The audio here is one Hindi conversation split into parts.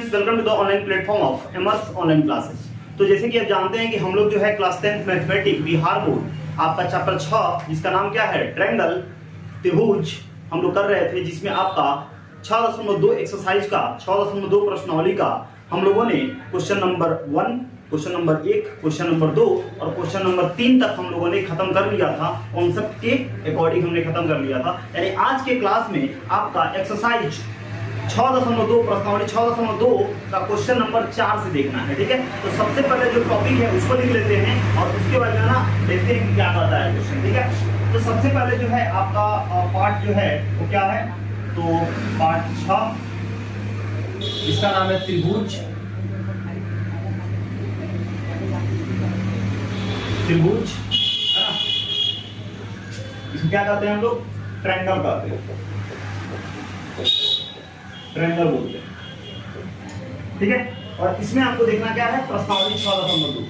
Students, welcome to the online platform of एमर्स ऑनलाइन क्लासेस। तो जैसे कि आप जानते हैं कि हम लोग जो है class 10th mathematics Bihar board आपका चैप्टर 6 जिसका नाम क्या है ट्रायंगल त्रिभुज हम लोग कर रहे थे, जिसमें आपका 6.2 एक्सरसाइज का 6.2 प्रश्नावली का हम लोगों ने question number 1, question number 1, question number 2 और क्वेश्चन नंबर 3 तक हम लोगों ने खत्म कर लिया था। कॉन्सेप्ट के अकॉर्डिंग हमने खत्म कर लिया था। यानी आज के क्लास में आपका एक्सरसाइज 6.2 प्रश्नावली 6.2 का क्वेश्चन नंबर 4 से देखना है। ठीक है, तो सबसे पहले जो टॉपिक है उसको लिख लेते हैं और उसके बाद ना देखते हैं कि क्या कहता है क्वेश्चन। ठीक है, तो सबसे पहले जो है आपका पार्ट जो है वो क्या है, तो पार्ट 6 इसका नाम है त्रिभुज। त्रिभुज है ना, इसको क्या कहते हैं हम लोग, ट्रायंगल कहते हैं, ट्रायंगल बोलते हैं। ठीक है, और इसमें आपको देखना क्या है, प्रश्नावली 6.2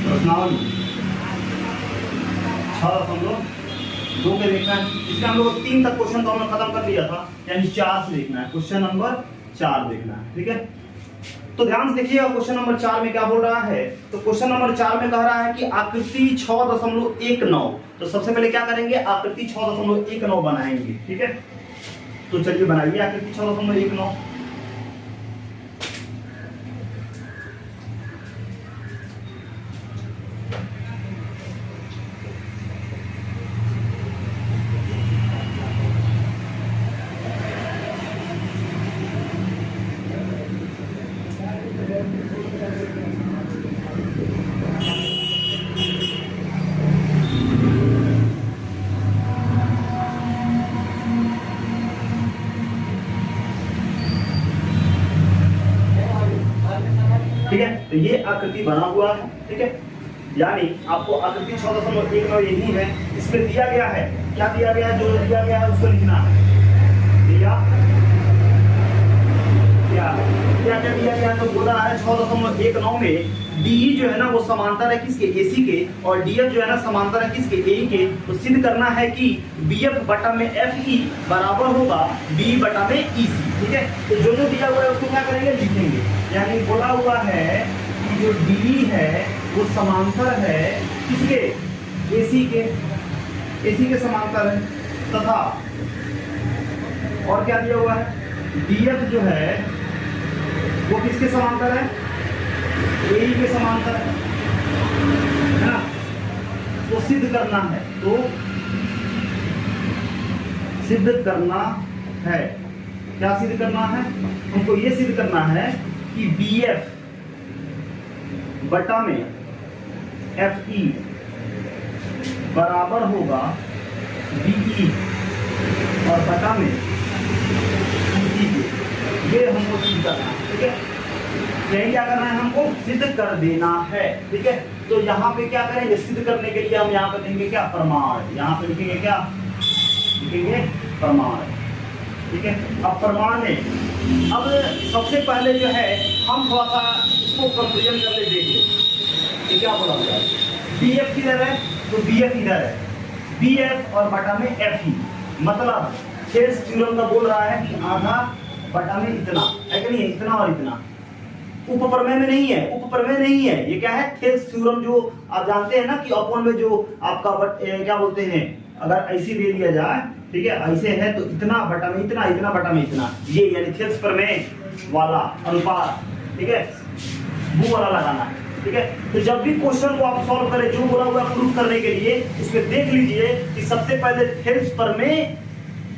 प्रश्नावली 6.2 में देखना है। इसमें हम लोग 3 तक क्वेश्चन तो हमने खत्म कर लिया था, यानी 4 से देखना है, क्वेश्चन नंबर 4 देखना है। ठीक है, तो ध्यान से देखिएगा क्वेश्चन नंबर 4 में क्या बोल रहा है। तो क्वेश्चन नंबर 4 में कह रहा है कि आकृति 6.19। तो सबसे पहले क्या करेंगे, आकृति 6.19 बनाएंगे। ठीक है, तो चलिए बनाइए आकृति 6.19। ठीक है, तो ये आकृति बना हुआ है। ठीक है, यानी आपको आकृति 6.19 यही है। इसमें दिया गया है, क्या दिया गया है, जो दिया गया है उसको लिखना है। दिया क्या क्या क्या दिया गया है, तो बोला है 6.19 में डी जो है ना वो समांतर है किसके, एसी के, और डीएफ जो है ना समांतर है किसके, एई के। तो सिद्ध करना है कि बीएफ बटा में एफई बराबर होगा बी बटा में ईसी। ठीक है, तो जो जो दिया हुआ है उसको क्या करेंगे, लिखेंगे। यानी बोला हुआ है कि जो डी है वो समांतर है किसके, एसी के, एसी के समांतर है, तथा और क्या दिया हुआ है, डीएफ जो है वो किसके समांतर है, एई के समांतर है ना। तो सिद्ध करना है, तो सिद्ध करना है, क्या सिद्ध करना है, हमको ये सिद्ध करना है कि BF बटा में FE बराबर होगा BE और बटा में EC के। ये हमको सिद्ध करना है। ठीक है, यही क्या करना है, हमको सिद्ध कर देना है। ठीक है, तो यहाँ पे क्या करेंगे, सिद्ध करने के लिए हम यहाँ पे देंगे क्या, प्रमाण। यहाँ पे लिखेंगे क्या, लिखेंगे प्रमाण। ठीक है, अब प्रमाण है। अब सबसे पहले जो है हम थोड़ा सा इसको कंपेरिजन करके देख लें कि क्या बोला हुआ है। BF किधर है, तो BF इधर है, BF और बटा में FE, मतलब थेल्स थ्योरम का बोल रहा है कि आधा बटा में इतना है कि नहीं, इतना और इतना। उपप्रमेय में नहीं है, उपप्रमेय नहीं है, ये क्या है, थेल्स थ्योरम जो आप जानते हैं ना कि अपॉन में जो आपका क्या बोलते हैं, अगर ऐसे दे दिया जाए, ठीक है, ऐसे है तो इतना बटा में इतना, इतना बटा में इतना, ये यानी थेल्स प्रमेय वाला अनुपात। ठीक है, वो वाला लगाना है। ठीक है, तो जब भी क्वेश्चन को आप सॉल्व करें, जो बोला हुआ प्रूफ करने के लिए, उसमें देख लीजिए कि सबसे पहले थेल्स प्रमेय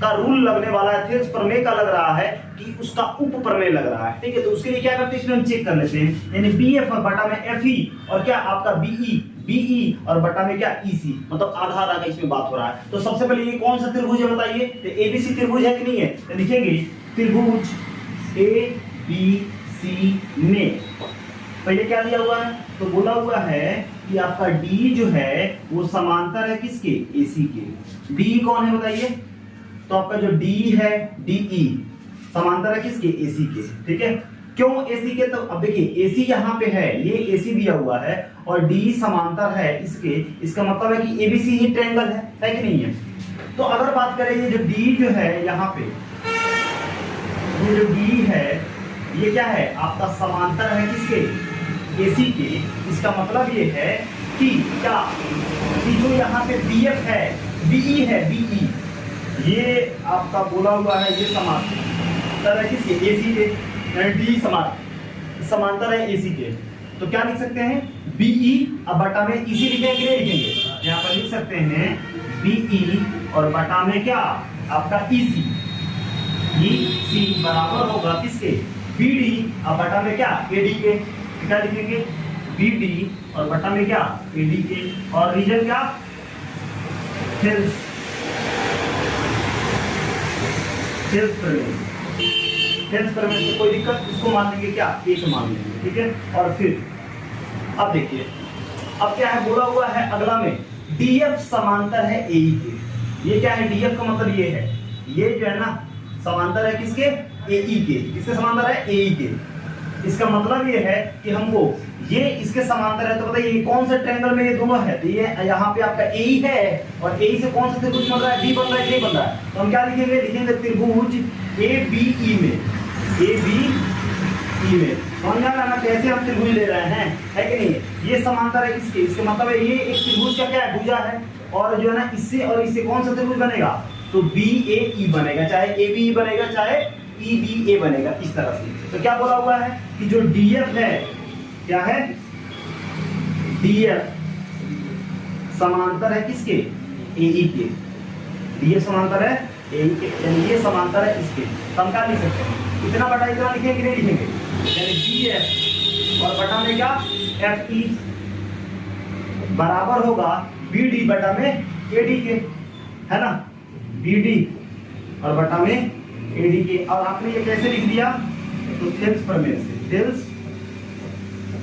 का रूल लगने वाला है, थेल्स प्रमेय का लग रहा है कि उसका उप प्रमेय लग रहा है। ठीक है, तो उसके लिए क्या करते हैं, इसमें हम चेक कर लेते हैं। यानी BF और बटा में FE और क्या आपका BE और बटा में क्या EC, मतलब आधा आधा का इसमें बात हो रहा है। तो सबसे पहले ये कौन सा त्रिभुज है बताइए, तो ABC त्रिभुज है कि नहीं है, तो लिखेंगे त्रिभुज ABC में पहले क्या दिया हुआ है, तो बोला हुआ है कि आपका D जो है वो समांतर है किसके, AC के। D कौन है बताइए, तो आपका जो D है DE समांतर है किसके, AC के। ठीक है, क्यों AC के, तो अब देखिए AC यहाँ पे है, ये AC दिया हुआ है और D समांतर है इसके, इसका मतलब है कि ABC ही ट्रायंगल है कि नहीं है। तो अगर बात करें ये जो डी जो है यहाँ पे, ये जो डी है ये क्या है आपका समांतर है किसके, एसी के। इसका मतलब ये है कि क्या कि जो यहाँ पे बीएफ है, बीई है, बीई ये आपका बोला हुआ है ये समांतर है किसके, एसी के, डी समांतर है एसी के। तो क्या लिख सकते हैं बीई, अब बटा में इसी लिखेंगे, नहीं लिखेंगे, यहाँ पर लिख सकते हैं बीई और बटा में क्या आपका ईसी, ईसी बराबर होगा किसके, बीडी, अब बटा में क्या एडी के। क्या लिखेंगे बीडी और बटा में क्या एडी के, और रीजन क्या सेल्स प्रमेय से कोई दिक्कत, इसको मान लेंगे क्या एक मान लेंगे, ठीक है। और फिर अब देखिए अब क्या है बोला हुआ है अगला में डीएफ समांतर है एई के। ये क्या है डीएफ का मतलब ये है, ये जो है ना समांतर है किसके, एई के। किसके समांतर है, एई के। इसका मतलब ये है कि हमको ये इसके समांतर है, तो बताइए कौन से ट्रायंगल में ये दोनों है, तो ये यहाँ पे आपका एई है और एई से कौन सा त्रिभुज बन रहा है, डी बन रहा है, नहीं बन रहा है। तो हम क्या लिखेंगे, लिखेंगे त्रिभुज एबीई में, एबीई में। समझ आ रहा है ना कैसे हम त्रिभुज ले रहे हैं, है कि नहीं। ये समांतर है इसके, इसके मतलब है ये एक त्रिभुज का क्या है, भुजा है, और जो है ना इससे और इससे कौन सा त्रिभुज बनेगा, तो बीएई बनेगा, चाहे एबीई बनेगा चाहे ईबीए बनेगा, इस तरह से। तो क्या बोला हुआ है कि जो डीएफ है क्या है, डीएफ समांतर है किसके, एई के। डीएफ समांतर है एई के, यानी ये समांतर है इसके। तो हम क्या लिख सकते हैं, इतना बटा इतना लिखेंगे, नहीं लिखेंगे, यानी डीएफ और बटा में क्या एफई बराबर होगा बीडी बटा में एडी के, है ना, बीडी और बटा में एडी के। और आपने ये कैसे लिख दिया, तो थेल्स प्रमेय से, थेल्स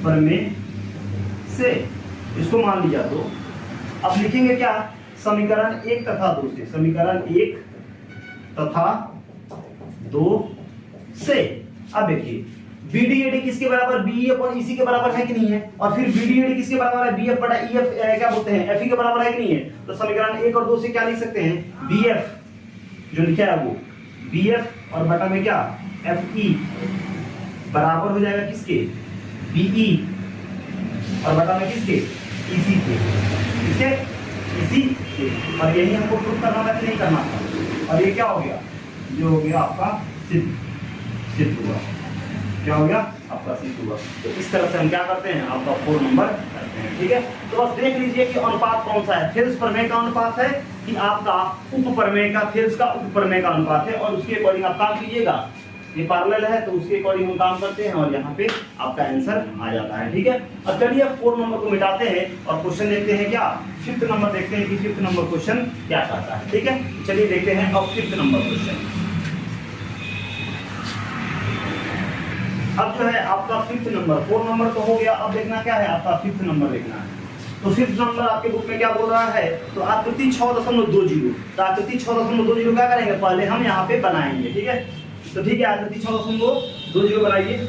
प्रमेय से इसको मान लिया। तो अब लिखेंगे क्या, समीकरण 1 तथा 2 से, समीकरण 1 तथा 2 से। अब देखिए बीडी एडी किसके बराबर, बीएफ और इसी के बराबर है कि नहीं है, और फिर बीडी एडी किसके बराबर है, बीएफ बटा ईएफ क्या बोलते हैं, एफई के बराबर है कि नहीं है। तो समीकरण 1 और 2 से क्या लिख सकते हैं, बीएफ जो लिखा है वो बीएफ और बटा में क्या एफई बराबर हो जाएगा किसके, बीई और बटा में किसके, ईसी के, ठीक है, इसी के। और यही हमको प्रूफ करना था कि नहीं करना था, और ये क्या हो गया, ये हो गया आपका सिद्ध हुआ। क्या हो गया आपका सिद्ध हुआ। तो इस तरह से हम क्या करते हैं, आपका 4 नंबर करते हैं, ठीक है। तो बस देख लीजिए कि अनुपात कौन सा है, थेल्स प्रमेय का अनुपात है कि आपका उप प्रमेय का, थेल्स का उप प्रमेय का अनुपात है, और उसके अकॉर्डिंग आप काम कीजिएगा। ये पैरेलल है तो उसके अकॉर्डिंग हम काम करते हैं, और यहाँ पे आपका आंसर आ जाता है, ठीक है। अब चलिए 4 नंबर को मिटाते हैं और क्वेश्चन देखते हैं, क्या 5th नंबर देखते हैं कि 5th नंबर क्वेश्चन क्या कहता है, ठीक है। चलिए देखते हैं अब 5th नंबर क्वेश्चन। अब जो है आपका 5th नंबर, 4 नंबर तो हो गया, अब देखना क्या है आपका 5th नंबर देखना है। तो 5th नंबर आपके बुक में क्या बोल रहा है, तो आकृति 6.20। तो आकृति 6.20 क्या करेंगे, पहले हम यहाँ पे बनाएंगे, ठीक है। तो ठीक है, आकृति 6.20 बनाइए।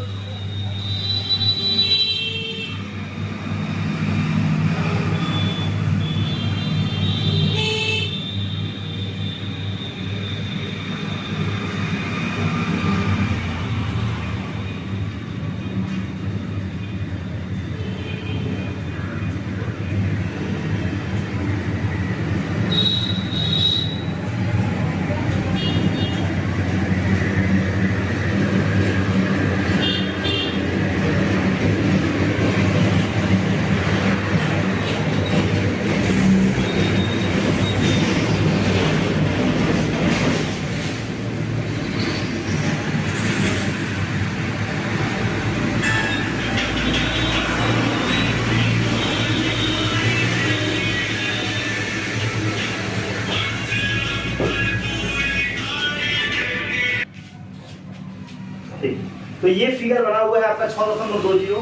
तो ये फिगर बना हुआ है आपका 6.20।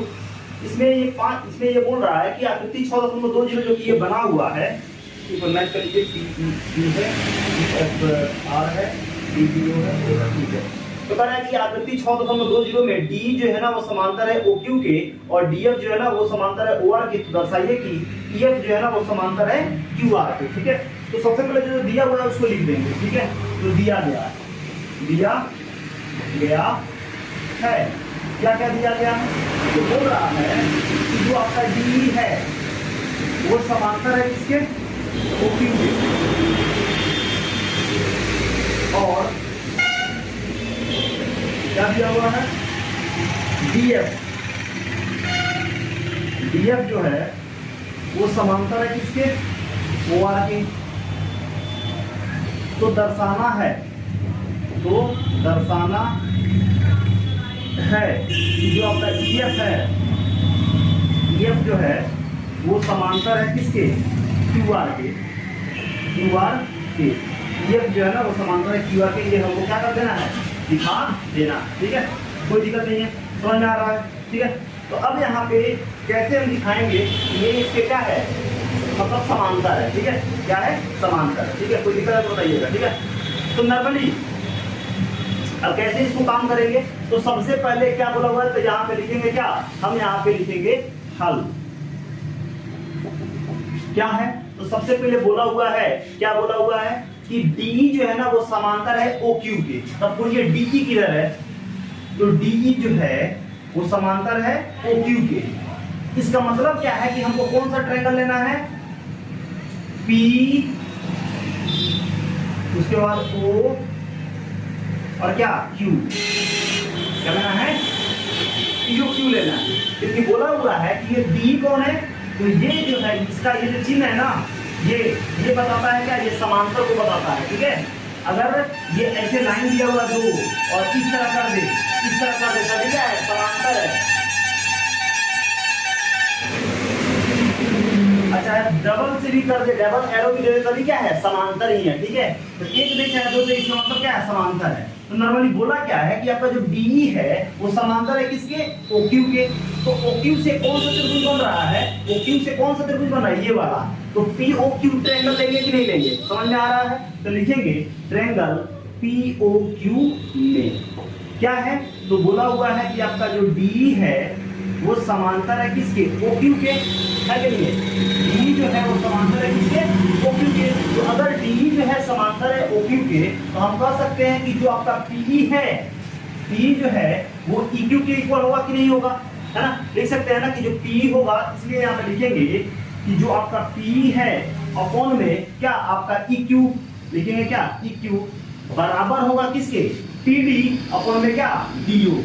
इसमें ये बोल रहा है कि आकृति 6.20 जो कि ये बना हुआ है, इसको मैच कर लीजिए, P है, R है, D0 है, ठीक है। तो कह रहा है कि आकृति 6.20 में D जो है ना वो समांतर है OQ के, और DF जो है ना वो समांतर है OR के। तो दर्शाइए कि EF जो है ना वो समांतर है QR के, ठीक है। तो सबसे पहले जो दिया हुआ है उसको लिख देंगे, ठीक है। तो दिया गया है, क्या क्या दिया गया है, तो बोल रहा है कि जो आपका डी है वो समांतर है किसके, OQ के, और क्या दिया हुआ है, DF जो है वो समांतर है किसके, OR के। तो दर्शाना है कि जो आपका EF है, EF जो है वो समांतर है किसके, QR के। EF जो है ना वो समांतर है QR के। ये हमको क्या कर देना है, दिखा देना, ठीक है। कोई दिक्कत नहीं है, समझ में आ रहा है, ठीक है। तो अब यहाँ पे कैसे हम दिखाएंगे, ये इसके क्या है, मतलब समांतर है, ठीक है। क्या है, समांतर है, ठीक है। कोई दिक्कत है तो बताइएगा, ठीक है। तो नॉर्मली अब कैसे इसको काम करेंगे, तो सबसे पहले क्या बोला हुआ है, तो यहाँ पे लिखेंगे क्या, हम यहाँ पे लिखेंगे हल। क्या है, तो सबसे पहले बोला हुआ है, क्या बोला हुआ है कि DE जो है ना वो समांतर है OQ के। तब पूरी DE किधर है, तो DE जो है वो समांतर है OQ के। इसका मतलब क्या है कि हमको कौन सा ट्रायंगल लेना है, P, उसके बाद O और क्या Q, क्या लेना है, POQ लेना है। क्योंकि बोला हुआ है कि ये D कौन है, तो ये जो है इसका ये जो चिन्ह है ना, ये बताता है क्या, ये समांतर को बताता है, ठीक है। अगर ये ऐसे लाइन दिया हुआ दो और इस तरह कर दे, तो क्या है, समांतर है। अच्छा डबल से भी कर दे, डबल एरो भी दे दे, तभी क्या है, समांतर ही है, ठीक है। तो एक देखा है दो, तो इसका मतलब क्या है, समांतर है। तो नॉर्मली बोला क्या है कि आपका जो DE है वो समांतर है किसके, OQ के। तो OQ से कौन सा त्रिभुज बन रहा है, OQ से कौन सा त्रिभुज बन रहा है, ये वाला। तो POQ ट्रायंगल लेंगे कि नहीं लेंगे, समझ में आ रहा है। तो लिखेंगे ट्रायंगल POQ में क्या है, तो बोला हुआ है कि आपका जो DE है वो समांतर है किसके, OQ के, है कि नहीं है। DE जो है वो समांतर है किसके, OQ के। तो अगर DE जो है समांतर है OQ के, तो हम कह सकते हैं कि जो आपका PE है, PE जो है वो EQ के इक्वल होगा कि नहीं होगा, है ना। देख सकते हैं ना कि जो PE होगा, इसलिए यहाँ पे लिखेंगे कि जो आपका PE है अपॉन में क्या, आपका EQ लिखेंगे, क्या EQ बराबर होगा किसके, PD अपॉन में क्या, DO,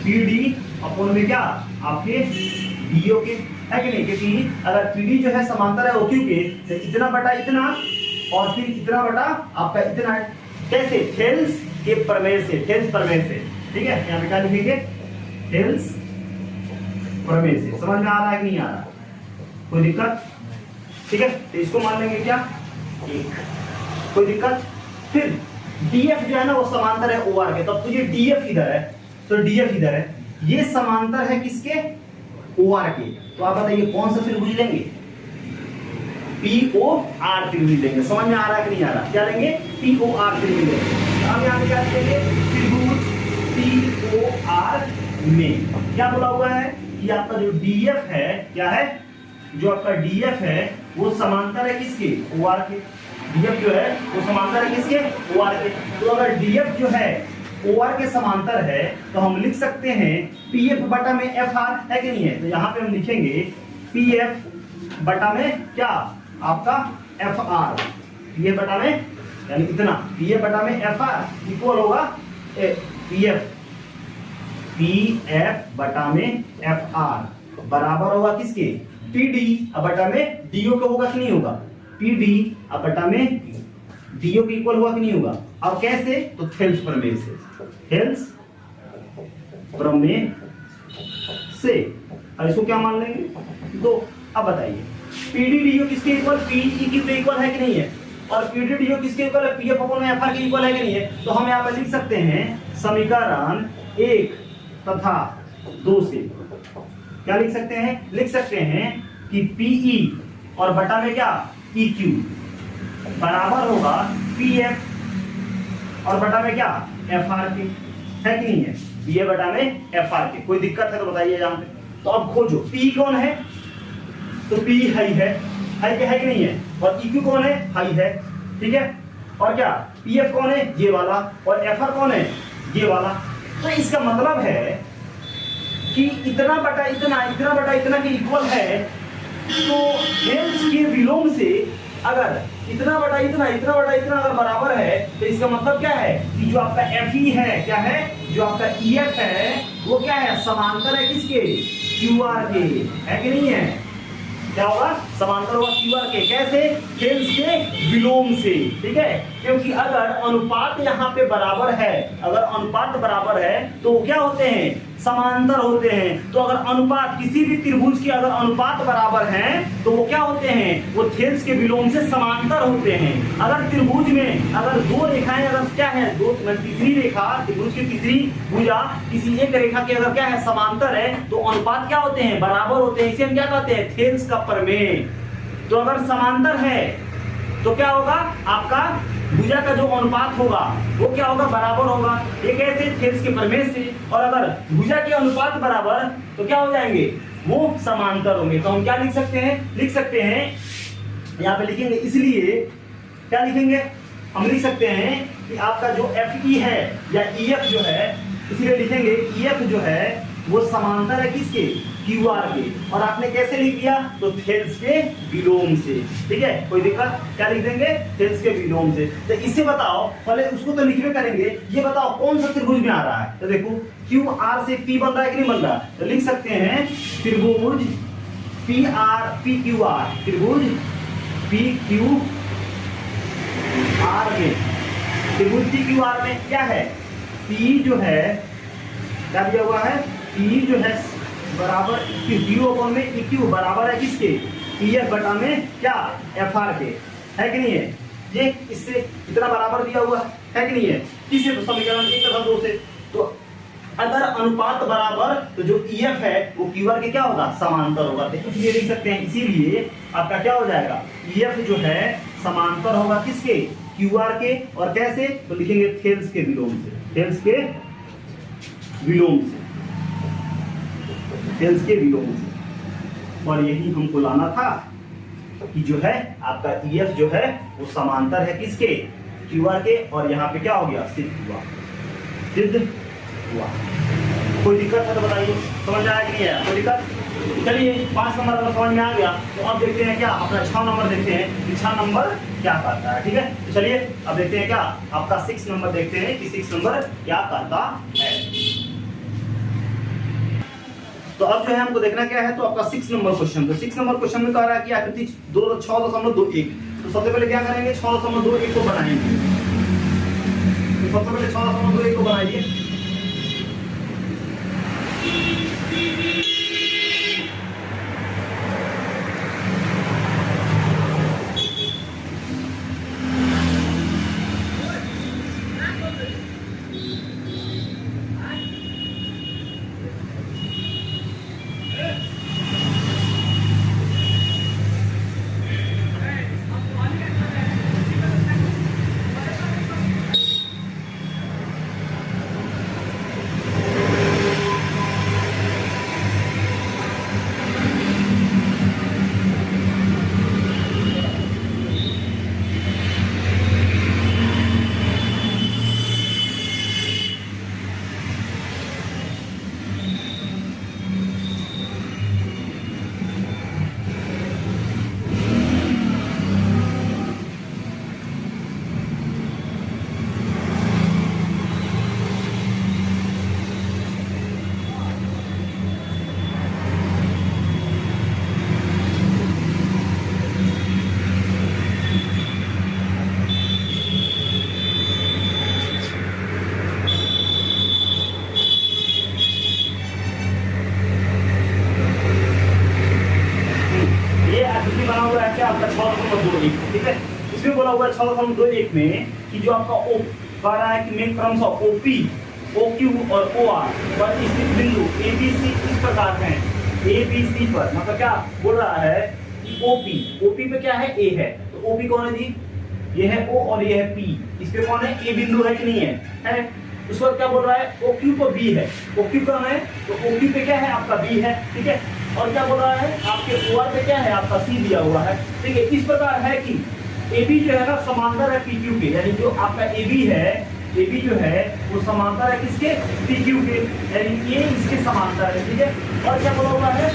PD अपॉन में क्या, आपके DO के, है कि नहीं। क्योंकि अगर PD जो है समांतर है OQ के, तो इतना बटा इतना और फिर इतना बटा आपका इतना है। कैसे, थेल्स के प्रमेय से, ठीक है। यहाँ पे क्या लिखेंगे, थेल्स प्रमेय से। समझ में आ रहा है कि नहीं आ रहा, कोई दिक्कत, ठीक है। तो इसको मान लेंगे क्या, एक, कोई दिक्कत। फिर DF जो है ना वो समांतर है OR के, तब तो ये DF इधर है, तो DF इधर है, ये समांतर है किसके, OR के। तो आप बताइए कौन सा त्रिभुज लेंगे, POR त्रिभुज लेंगे। समझ में आ रहा है कि नहीं आ रहा, क्या लेंगे, POR त्रिभुज लेंगे। अब यहाँ पे क्या लिखेंगे, त्रिभुज POR में क्या बोला हुआ है कि आपका जो DF है, क्या है, जो आपका DF है वो समांतर है किसके, OR के। DF जो है वो समांतर है किसके, OR के। तो अगर DF जो है OR के समांतर है, तो हम लिख सकते हैं PF बटा में FR, है कि नहीं है। तो यहाँ पे हम लिखेंगे PF बटा में क्या, आपका FR, PF बटा में यानी इतना, PF बटा में FR इक्वल होगा PF बटा में FR बराबर होगा किसके, PD बटा में DO के होगा कि नहीं होगा, PD बटा में DO के इक्वल हुआ कि नहीं होगा। अब कैसे, तो थेल्स प्रमेय से, थेल्स प्रमेय से। और इसको क्या मान लेंगे, दो। अब बताइए PD DO किसके इक्वल, PE के इक्वल है कि नहीं है, और PD DO किसके इक्वल है, PF अपॉन में FR के इक्वल है कि नहीं है। तो हम यहाँ पर लिख सकते हैं समीकरण 1 तथा 2 से क्या लिख सकते हैं, लिख सकते हैं कि PE और बटा में क्या, EQ बराबर होगा PF और बटा में क्या, FR के, है कि नहीं है, PF बटा में FR के। कोई दिक्कत है तो बताइए यहाँ पे। तो अब खोजो P कौन है, तो P है है कि नहीं है, और EQ कौन है, हाई है, ठीक है। और क्या PF कौन है, ये वाला, और FR कौन है, ये वाला। तो इसका मतलब है कि इतना बटा इतना, इतना बटा इतना के इक्वल है, तो हेल्स के विलोम से अगर इतना बटा इतना, इतना बटा इतना अगर बराबर है, तो इसका मतलब क्या है कि जो आपका FE है, क्या है, जो आपका EF है, वो क्या है, समांतर है किसके, QR के, है कि नहीं है। क्या होगा, समांतर होगा QR के। कैसे, हेल्स के विलोम से, ठीक है। क्योंकि अगर अनुपात यहाँ पे बराबर है, अगर अनुपात बराबर है तो क्या होते हैं, समांतर होते हैं। तो अगर अनुपात किसी भी त्रिभुज के अगर अनुपात बराबर हैं तो वो क्या होते हैं, वो हेल्स के विलोम से समांतर होते हैं। अगर त्रिभुज में अगर दो रेखाएं अगर क्या है, दो तीसरी रेखा त्रिभुज की तीसरी भुजा किसी एक रेखा के अगर क्या है, समांतर है, तो अनुपात क्या होते हैं, बराबर होते हैं। इसे हम क्या कहते हैं, हेल्स का प्रमेय। तो अगर समांतर है तो क्या होगा, आपका भुजा का जो अनुपात होगा वो क्या होगा, बराबर होगा। ये कैसे, हेल्स के प्रमेय से। और अगर भुजा के अनुपात बराबर तो क्या हो जाएंगे, वो समांतर होंगे। तो हम क्या लिख सकते हैं, लिख सकते हैं यहाँ पे लिखेंगे, इसलिए क्या लिखेंगे, हम लिख सकते हैं कि आपका जो FE है या EF जो है, इसलिए लिखेंगे EF जो है वो समांतर है किसके, QR के। और आपने कैसे लिख दिया, तो हेल्स के विलोम से, ठीक है, कोई दिक्कत, क्या लिख देंगे, हेल्स के विलोम से। तो इससे बताओ, पहले उसको तो लिखने करेंगे, ये बताओ कौन सा त्रिभुज में आ रहा है। तो देखो QR से P बन रहा है कि नहीं बन रहा, तो लिख सकते हैं त्रिभुज PQR, त्रिभुज PQR में, त्रिभुज PQR में क्या है, P जो है क्या दिया हुआ है, P जो है बराबर DO में EQ बराबर है किसके, EF बटा में क्या, FR के, है कि नहीं है। ये इससे इतना बराबर दिया हुआ है कि नहीं है। इसे तो समीकरण 1 तथा 2 से, तो अगर अनुपात बराबर तो जो EF है वो QR के क्या होगा, समांतर होगा। तो इसलिए लिख सकते हैं, इसीलिए आपका क्या हो जाएगा, EF जो है समांतर होगा किसके, QR के। और कैसे, तो लिखेंगे हेल्स के विलोम से, हेल्स के विलोम से, हेल्स के विलोम से। और यही हमको लाना था कि जो है आपका EF जो है वो समांतर है किसके, QR के। और यहाँ पे क्या हो गया, सिद्ध हुआ, सिद्ध हुआ। कोई दिक्कत है तो बताइए, समझ आया कि नहीं आया, कोई दिक्कत। चलिए 5 नंबर अगर समझ में आ गया तो अब देखते हैं क्या, अपना 6 नंबर देखते हैं कि 6 नंबर क्या करता है, ठीक है। तो चलिए अब देखते हैं क्या, आपका 6 नंबर देखते हैं कि 6 नंबर क्या करता है। तो अब जो है हमको देखना क्या है, तो आपका 6 नंबर क्वेश्चन। तो 6 नंबर क्वेश्चन में कह रहा है कि आकृति 6.21। तो सबसे पहले क्या करेंगे, 6.21 को बनाएंगे। तो सबसे पहले 6.21 को बनाइए। ठीक है, इसमें बोला हुआ है 6.21 में कि जो आपका ओ कह रहा है कि मेन क्रम OP, OQ और OR पर स्थित बिंदु ABC इस प्रकार हैं। ABC पर मतलब क्या बोल रहा है कि OP पे क्या है, A है, तो OP कौन है जी, ये है O और ये है P। इस पे कौन है, A बिंदु है कि नहीं है, है। उसके बाद क्या बोल रहा है, OQ पर B है, OQ कौन है, तो OQ पे क्या है आपका B है, ठीक है। और क्या बोल रहा है आपके OR पे क्या है आपका C दिया हुआ है। देखिए इस प्रकार है कि AB जो है ना समांतर है PQ के, यानी जो आपका AB है, AB जो है वो समांतर है किसके, PQ के, यानी ये इसके समांतर है, ठीक है। और क्या बोला हुआ है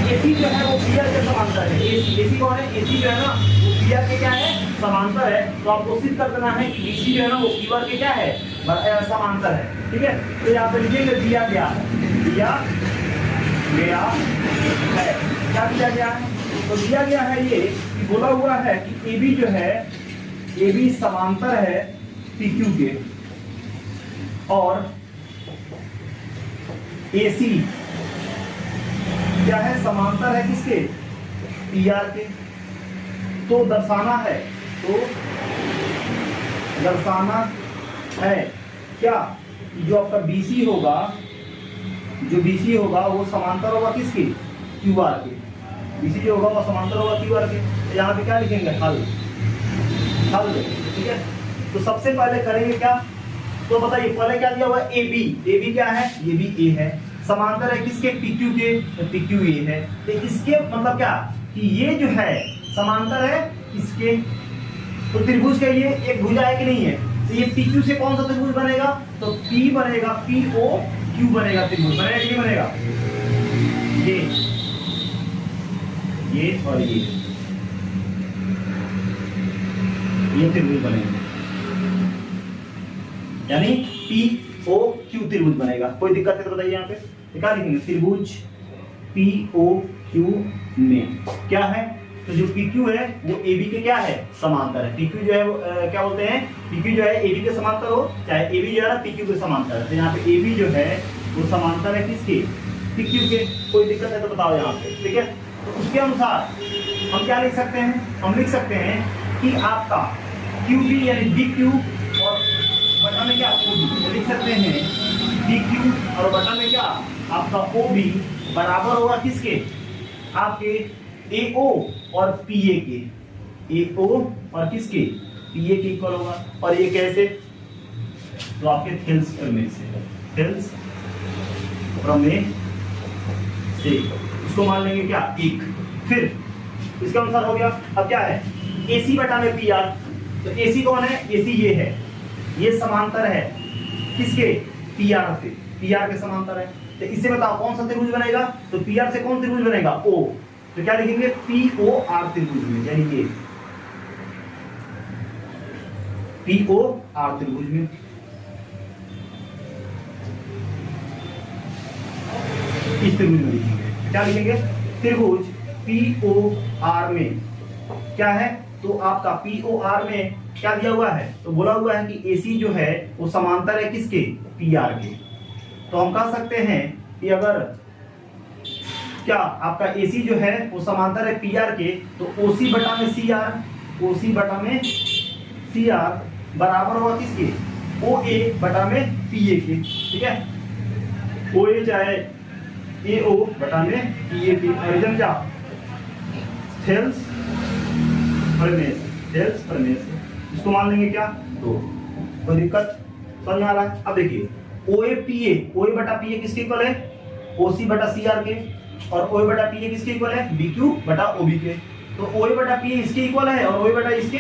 AC जो है वो PR के समांतर है। AC कौन है, AC जो है ना वो PR के क्या है, समांतर है। तो आपको सिद्ध कर देना है कि BC जो है ना वो QR के क्या है, समांतर है, ठीक है। तो यहाँ पे लिखेंगे दिया गया है, दिया गया है, क्या दिया गया है, तो दिया गया है ये कि बोला हुआ है कि AB जो है, AB समांतर है PQ के और AC क्या है, समांतर है किसके, PR के। तो दर्शाना है, तो दर्शाना है क्या, जो आपका BC होगा, जो BC होगा वो समांतर होगा किसके, QR के। BC जो होगा वो समांतर होगा QR के। तो यहाँ पे क्या लिखेंगे, हल, हल, ठीक है। तो सबसे पहले करेंगे क्या, तो बताइए पहले क्या दिया हुआ है, AB, AB क्या है, ये भी A है, समांतर है किसके, PQ के, तो PQ A है। तो इसके मतलब क्या कि ये जो है समांतर है इसके, तो त्रिभुज का ये एक भुजा है कि नहीं है, तो ये PQ से कौन सा त्रिभुज बनेगा, तो P बनेगा, POQ बनेगा, त्रिभुज बनेगा कि नहीं बनेगा, ये और ये त्रिभुज बनेगा, यानी POQ त्रिभुज बनेगा। कोई दिक्कत है तो बताइए यहाँ पे क्या लिखेंगे, त्रिभुज POQ में क्या है, तो जो PQ है वो AB के क्या है, समांतर है। PQ जो है वो क्या बोलते हैं, PQ जो है AB के समांतर हो, चाहे AB जो है ना PQ के समांतर है। तो यहाँ पे AB जो है वो समांतर है किसके, PQ के। कोई दिक्कत है तो बताओ यहाँ पे, ठीक है। तो उसके अनुसार हम क्या लिख सकते हैं, हम लिख सकते हैं कि आपका QB यानी BQ और बटा में क्या OB, तो लिख सकते हैं BQ और बटा में क्या आपका OB बराबर होगा किसके, आपके AO और PA के, AO और किसके, PA के इक्वल होगा। और ये कैसे, तो आपके थेल्स प्रमेय से, थेल्स प्रमेय से इसको मान लेंगे क्या, 1। फिर इसके अनुसार हो गया। अब क्या है, AC बटा में PR, तो AC कौन है, AC ये है, ये समांतर है किसके, PR से, PR के समांतर है। तो इससे बताओ कौन सा त्रिभुज बनेगा, तो PR से कौन त्रिभुज बनेगा, O, तो क्या लिखेंगे, POR त्रिभुज में, यानी ये POR त्रिभुज में। इस त्रिभुज में लिखेंगे, क्या लिखेंगे, त्रिभुज POR में क्या है, तो आपका POR में क्या दिया हुआ है, तो बोला हुआ है कि AC जो है वो समांतर है किसके, PR के। तो हम कह सकते हैं कि अगर क्या आपका AC जो है वो समांतर है PR के, तो OC बटा में CR, OC बटा में CR बराबर होगा किसके, OA बटा में PA के, ठीक है। OA चाहे AO बटा में PA के, ओरिजिन क्या, थेल्स प्रमेय, थेल्स प्रमेय से इसको मान लेंगे क्या, तो कोई दिक्कत समझ में आ रहा है। अब देखिए OA PA, OA बटा PA किसके इक्वल है, OC बटा CR के, और OA बटा PA किसके इक्वल है, BQ बटा OB के। तो OA बटा PA इसके इक्वल है और OA बटा PA इसके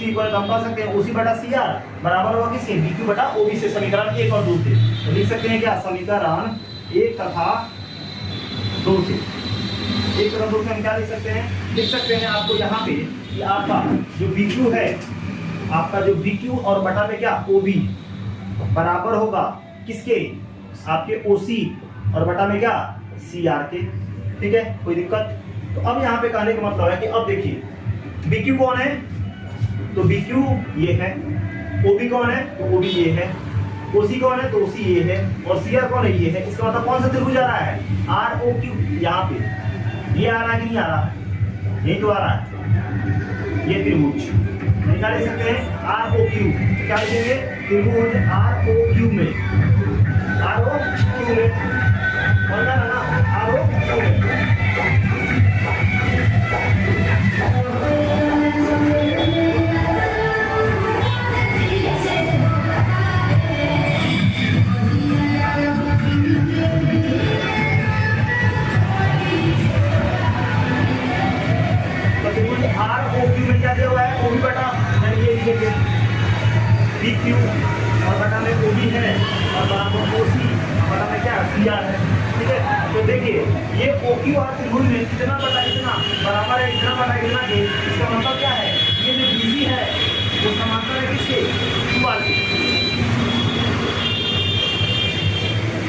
इक्वल है। तो हम कह सकते हैं OC बटा CR बराबर होगा किसके, BQ बटा OB से, समीकरण 1 और 2 से। तो लिख सकते हैं क्या, समीकरण 1 तथा 2 से, 1 तथा 2 से हम क्या लिख सकते हैं, लिख सकते हैं आपको यहाँ पे कि आपका जो BQ है, आपका जो BQ और बटा में क्या OB बराबर होगा किसके, आपके OC और बटा में क्या CR के, ठीक है। कोई दिक्कत, तो अब यहाँ पे कहने का मतलब है कि अब देखिए BQ कौन है, तो BQ ये है, OB कौन है, तो OB ये है, OC कौन है, तो OC ये है, और CR कौन है, ये है। इसका मतलब कौन सा त्रिभुज आ रहा है, ROQ, यहाँ पे ये आ रहा है कि नहीं आ रहा है, यही तो आ रहा है, ये त्रिभुज क्या लिख सकते हैं, ROQ, क्या लिखेंगे, त्रिभुज ROQ में, ROQ में, ROQ में। बटा में क्या है CR है, ठीक है। तो देखिए ये OQR त्रिभुज में इतना बटा इतना बराबर है इतना बटा इतना के, इसका मतलब क्या है, ये जो BC है वो समांतर है किसके, QR के।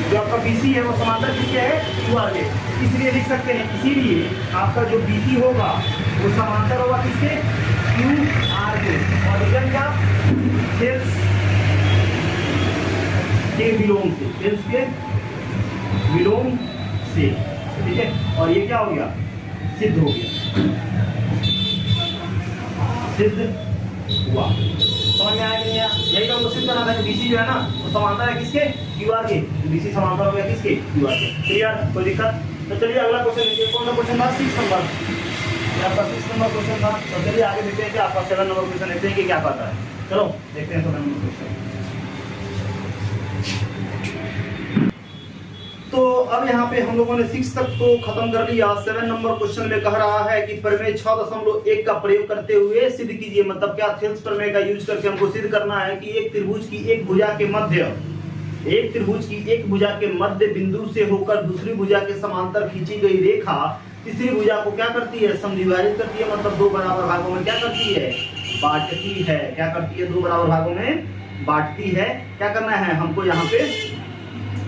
जो आपका BC है वो समांतर किसके है, QR के। इसलिए लिख सकते हैं, इसीलिए आपका जो BC होगा वो समांतर होगा किसके, QR के। और रीजन क्या, सेल्स के विलोम से, सेल्स के विलोम से, ठीक है। और ये क्या हो गया, सिद्ध हो गया, सिद्ध हुआ। समझ में आया नहीं आया? यही तो हमको सिद्ध करना था कि BC जो है ना वो समांतर है किसके, QR के। BC समांतर हो गया किसके, QR के। क्लियर, कोई दिक्कत? तो चलिए अगला क्वेश्चन देखिए, कौन सा क्वेश्चन था, 6 नंबर। आपका 6 नंबर क्वेश्चन था। तो चलिए आगे देखते हैं कि आपका 7 नंबर क्वेश्चन देखते हैं कि क्या पता है। चलो देखते हैं 7 नंबर क्वेश्चन। तो अब यहाँ पे हम लोगों ने 6 तक तो खत्म कर लिया। 7 नंबर क्वेश्चन में कह रहा है कि प्रमेय 6.1 का प्रयोग करते हुए सिद्ध कीजिए। मतलब क्या, थेल्स प्रमेय का यूज करके हमको सिद्ध करना है कि एक त्रिभुज की एक भुजा के मध्य, एक त्रिभुज की एक भुजा के मध्य बिंदु से होकर दूसरी भुजा के समांतर खींची गई रेखा तीसरी भुजा को क्या करती है, समद्विभाजित करती है। मतलब 2 बराबर भागों में क्या करती है, बांटती है। क्या करती है, 2 बराबर भागों में बांटती है। क्या करना है, हमको यहाँ पे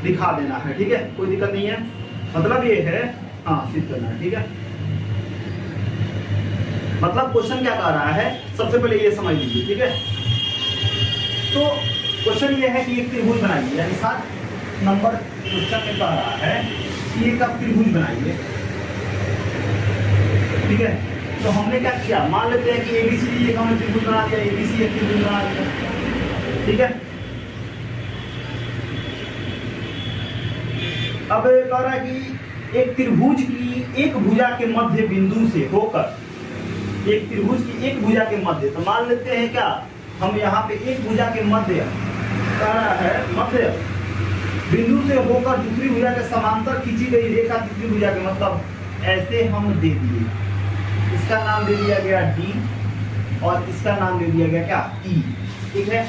दिखा देना है, ठीक है, कोई दिक्कत नहीं है। मतलब ये है, हाँ सिद्ध करना है, ठीक है। मतलब क्वेश्चन क्या कह रहा है, सबसे पहले ये समझ लीजिए, ठीक है। तो क्वेश्चन ये है कि एक त्रिभुज बनाइए, यानी 7 नंबर क्वेश्चन में कह रहा है कि एक आप त्रिभुज बनाइए, ठीक है। तो हमने क्या किया, मान लेते हैं कि ABCD एक हमने त्रिभुज बना दिया, ABC एक त्रिभुज बना दिया, ठीक है। अब कह रहा है कि एक त्रिभुज की एक भुजा के मध्य बिंदु से होकर, एक त्रिभुज की एक भुजा के मध्य, तो मान लेते हैं क्या, हम यहाँ पे एक भुजा के मध्य कह रहा है, मध्य बिंदु से होकर दूसरी भुजा के समांतर खींची गई रेखा तीसरी भुजा के, मतलब ऐसे हम दे दिए, इसका नाम दे दिया गया D और इसका नाम दे दिया गया क्या, E, ठीक है।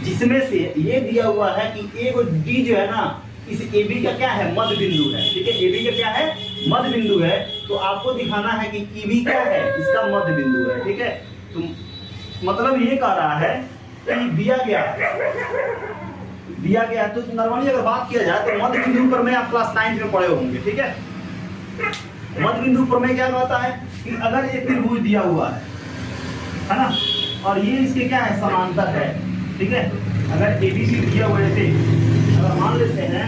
जिसमें से ये दिया हुआ है कि एक D जो है ना इस AB का क्या है, मध्य बिंदु है, ठीक है। AB का क्या है, मध्य बिंदु है। तो आपको दिखाना है कि EB क्या है, इसका मध्य बिंदु है, ठीक है। तो मतलब ये कह रहा है कि दिया गया तो नॉर्मली अगर बात किया जाए तो मध्य बिंदु पर मैं आप क्लास 9 में पढ़े होंगे, ठीक है। मध्य बिंदु पर मैं क्या कहता है कि अगर एक त्रिभुज दिया हुआ है ना, और ये इसके क्या है, समांतर है, ठीक है। अगर ABC दिया हुआ है, अगर मान लेते हैं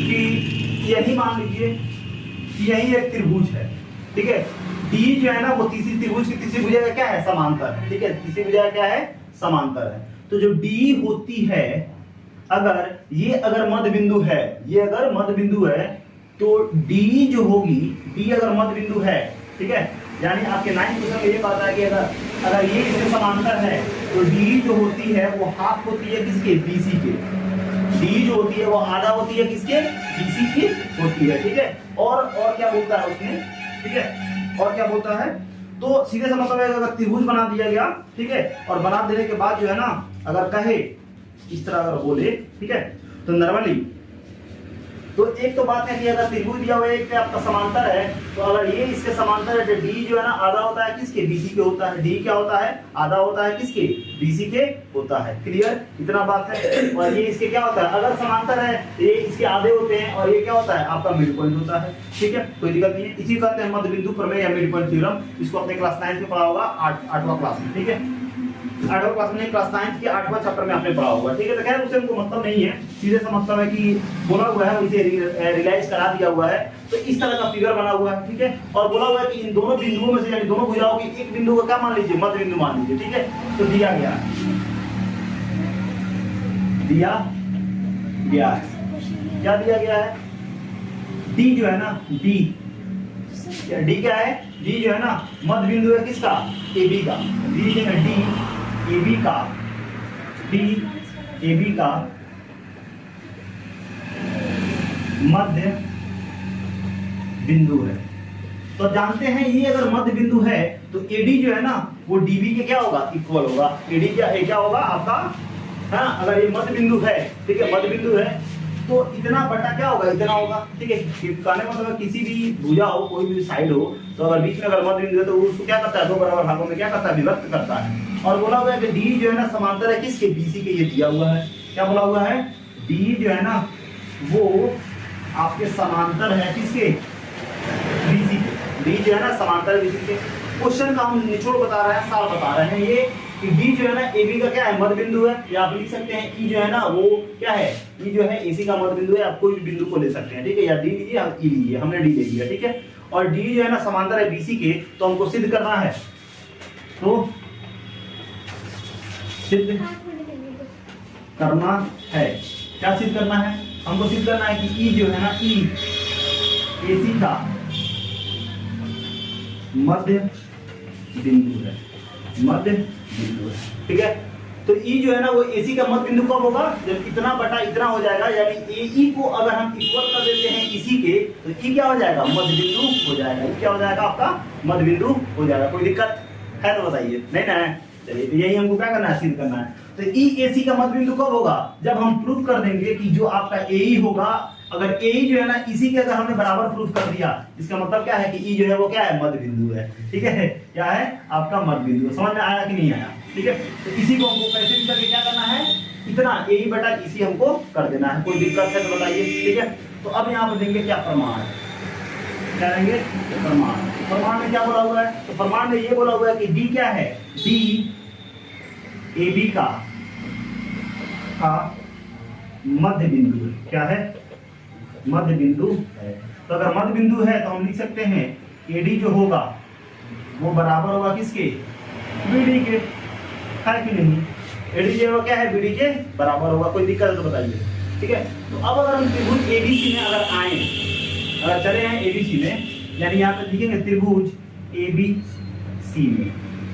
कि यही मान लीजिए कि यही एक त्रिभुज है, ठीक है। D जो है ना वो तीसरी त्रिभुज की तीसरी भुजा का क्या है, समांतर है, ठीक है। तीसरी भुजा का क्या है, समांतर है। तो जो D होती है, अगर ये अगर मध्य बिंदु है, ये अगर मध्य बिंदु है तो D जो होगी, D अगर मध्य बिंदु है, ठीक है, यानी आपके 9 क्वेश्चन में ये बात है कि अगर ये इसके समांतर है तो D जो होती है वो हाफ होती है किसके, BC के। D जो होती है वो आधा होती है किसके, BC की होती है, ठीक है। और क्या बोलता है उसमें, ठीक है, और क्या बोलता है, तो सीधे सा मतलब है अगर त्रिभुज बना दिया गया, ठीक है, और बना देने के बाद जो है ना अगर कहे इस तरह अगर बोले, ठीक है, तो नॉर्मली तो एक तो बात है कि अगर त्रिभुज दिया हुआ है, एक आपका समांतर है, तो अगर ये इसके समांतर है तो D जो है ना आधा होता है किसके, BC के होता है। D क्या होता है, आधा होता है किसके, BC के होता है। क्लियर, इतना बात है। और ये इसके क्या होता है, अगर समांतर है ये इसके आधे होते हैं, और ये क्या होता है, आपका मिड पॉइंट होता है, ठीक है, कोई दिक्कत नहीं है। इसी कहते हैं मध्य बिंदु प्रमेय या मिड पॉइंट थ्योरम। इसको अपने क्लास 9 में पढ़ा होगा, 8वां क्लास में, ठीक है। 8वां क्लास में, क्लास 9 के 8वां चैप्टर में आपने पढ़ा होगा, ठीक है। तो खैर उससे हमको मतलब नहीं है, सीधे सा मतलब है कि बोला हुआ है, इसे रियलाइज करा दिया हुआ है। तो इस तरह का फिगर बना हुआ है, ठीक है। और बोला हुआ है कि इन दोनों बिंदुओं में से, यानी दोनों भुजाओं की एक बिंदु को क्या मान लीजिए, मध्य बिंदु मान लीजिए, ठीक है। तो दिया गया क्या दिया गया है, D जो है ना, D क्या है, D जो है ना मध्य बिंदु है किसका, AB का। D जो है D AB का मध्य बिंदु है। तो जानते हैं ये अगर मध्य बिंदु है तो AD जो है ना वो DB के क्या होगा, इक्वल होगा। AD क्या होगा आपका हाँ, अगर ये मध्य बिंदु है, ठीक है, मध्य बिंदु है तो इतना बटा क्या होगा, इतना होगा, ठीक है। कहने मतलब किसी भी भुजा हो, कोई भी साइड हो, तो अगर बीच में अगर मध्य बिंदु है तो उसको क्या करता है, दो बराबर भागों में क्या करता है, विभक्त करता है। और बोला हुआ है कि डी जो है ना समांतर है किसके, बीसी के, ये दिया हुआ है। क्या बोला हुआ है, डी जो है ना वो आपके समांतर है किसके, बीसी के। डी जो है ना समांतर बीसी के। क्वेश्चन का हम निचोड़ बता रहे हैं, सार बता रहे हैं ये कि डी जो है ना AB का क्या है, मध्य बिंदु है, या आप लिख सकते हैं E जो है ना वो क्या है, E जो है AC का मध्य बिंदु है। आप कोई भी बिंदु को ले सकते हैं, ठीक है, या D लीजिए या E लीजिए, हमने D ले लिया, ठीक है। और D जो है ना समांतर है BC के, तो हमको सिद्ध करना है, तो सिद्ध करना है, क्या सिद्ध करना है, हमको सिद्ध करना है कि E जो है ना, E AC का मध्य बिंदु है, मध्य बिंदु है, ठीक है। तो E जो है ना वो AC का मध्य बिंदु कब होगा, जब इतना बटा इतना हो जाएगा, यानी AE को अगर हम इक्वल कर देते हैं इसी के, तो E क्या हो जाएगा, मध्य बिंदु हो जाएगा। क्या हो जाएगा, आपका मध्य बिंदु हो जाएगा। कोई दिक्कत है तो बताइए, नहीं ना है, चलिए तो यही हमको क्या करना है, सिद्ध करना है। तो E AC का मध्य बिंदु कब होगा, जब हम प्रूफ कर देंगे कि जो आपका AE होगा, अगर AE जो है ना इसी के अगर हमने बराबर प्रूफ कर दिया, इसका मतलब क्या है कि E जो है वो क्या है, मध्य बिंदु है, ठीक है, क्या है आपका मध्य बिंदु। समझ में आया कि नहीं आया, ठीक है। तो इसी को हमको कैसे भी करके क्या करना है, इतना AE बटा इसी हमको कर देना है। कोई दिक्कत है तो बताइए, ठीक है। तो अब यहाँ पर देंगे क्या, प्रमाण, क्या देंगे, प्रमाण। प्रमाण में क्या बोला हुआ है, तो प्रमाण में ये बोला हुआ है कि D क्या है, D AB का मध्य बिंदु है, क्या है, मध्य बिंदु है। तो अगर मध्य बिंदु है तो हम लिख सकते हैं AD जो होगा वो बराबर होगा किसके, BD के, है कि नहीं। AD जो क्या है, BD के बराबर होगा। कोई दिक्कत है तो बताइए, ठीक है। तो अब अगर हम त्रिभुज ABC में अगर आए, अगर चले हैं ABC में, यानी यहाँ पे लिखेंगे त्रिभुज ABC में।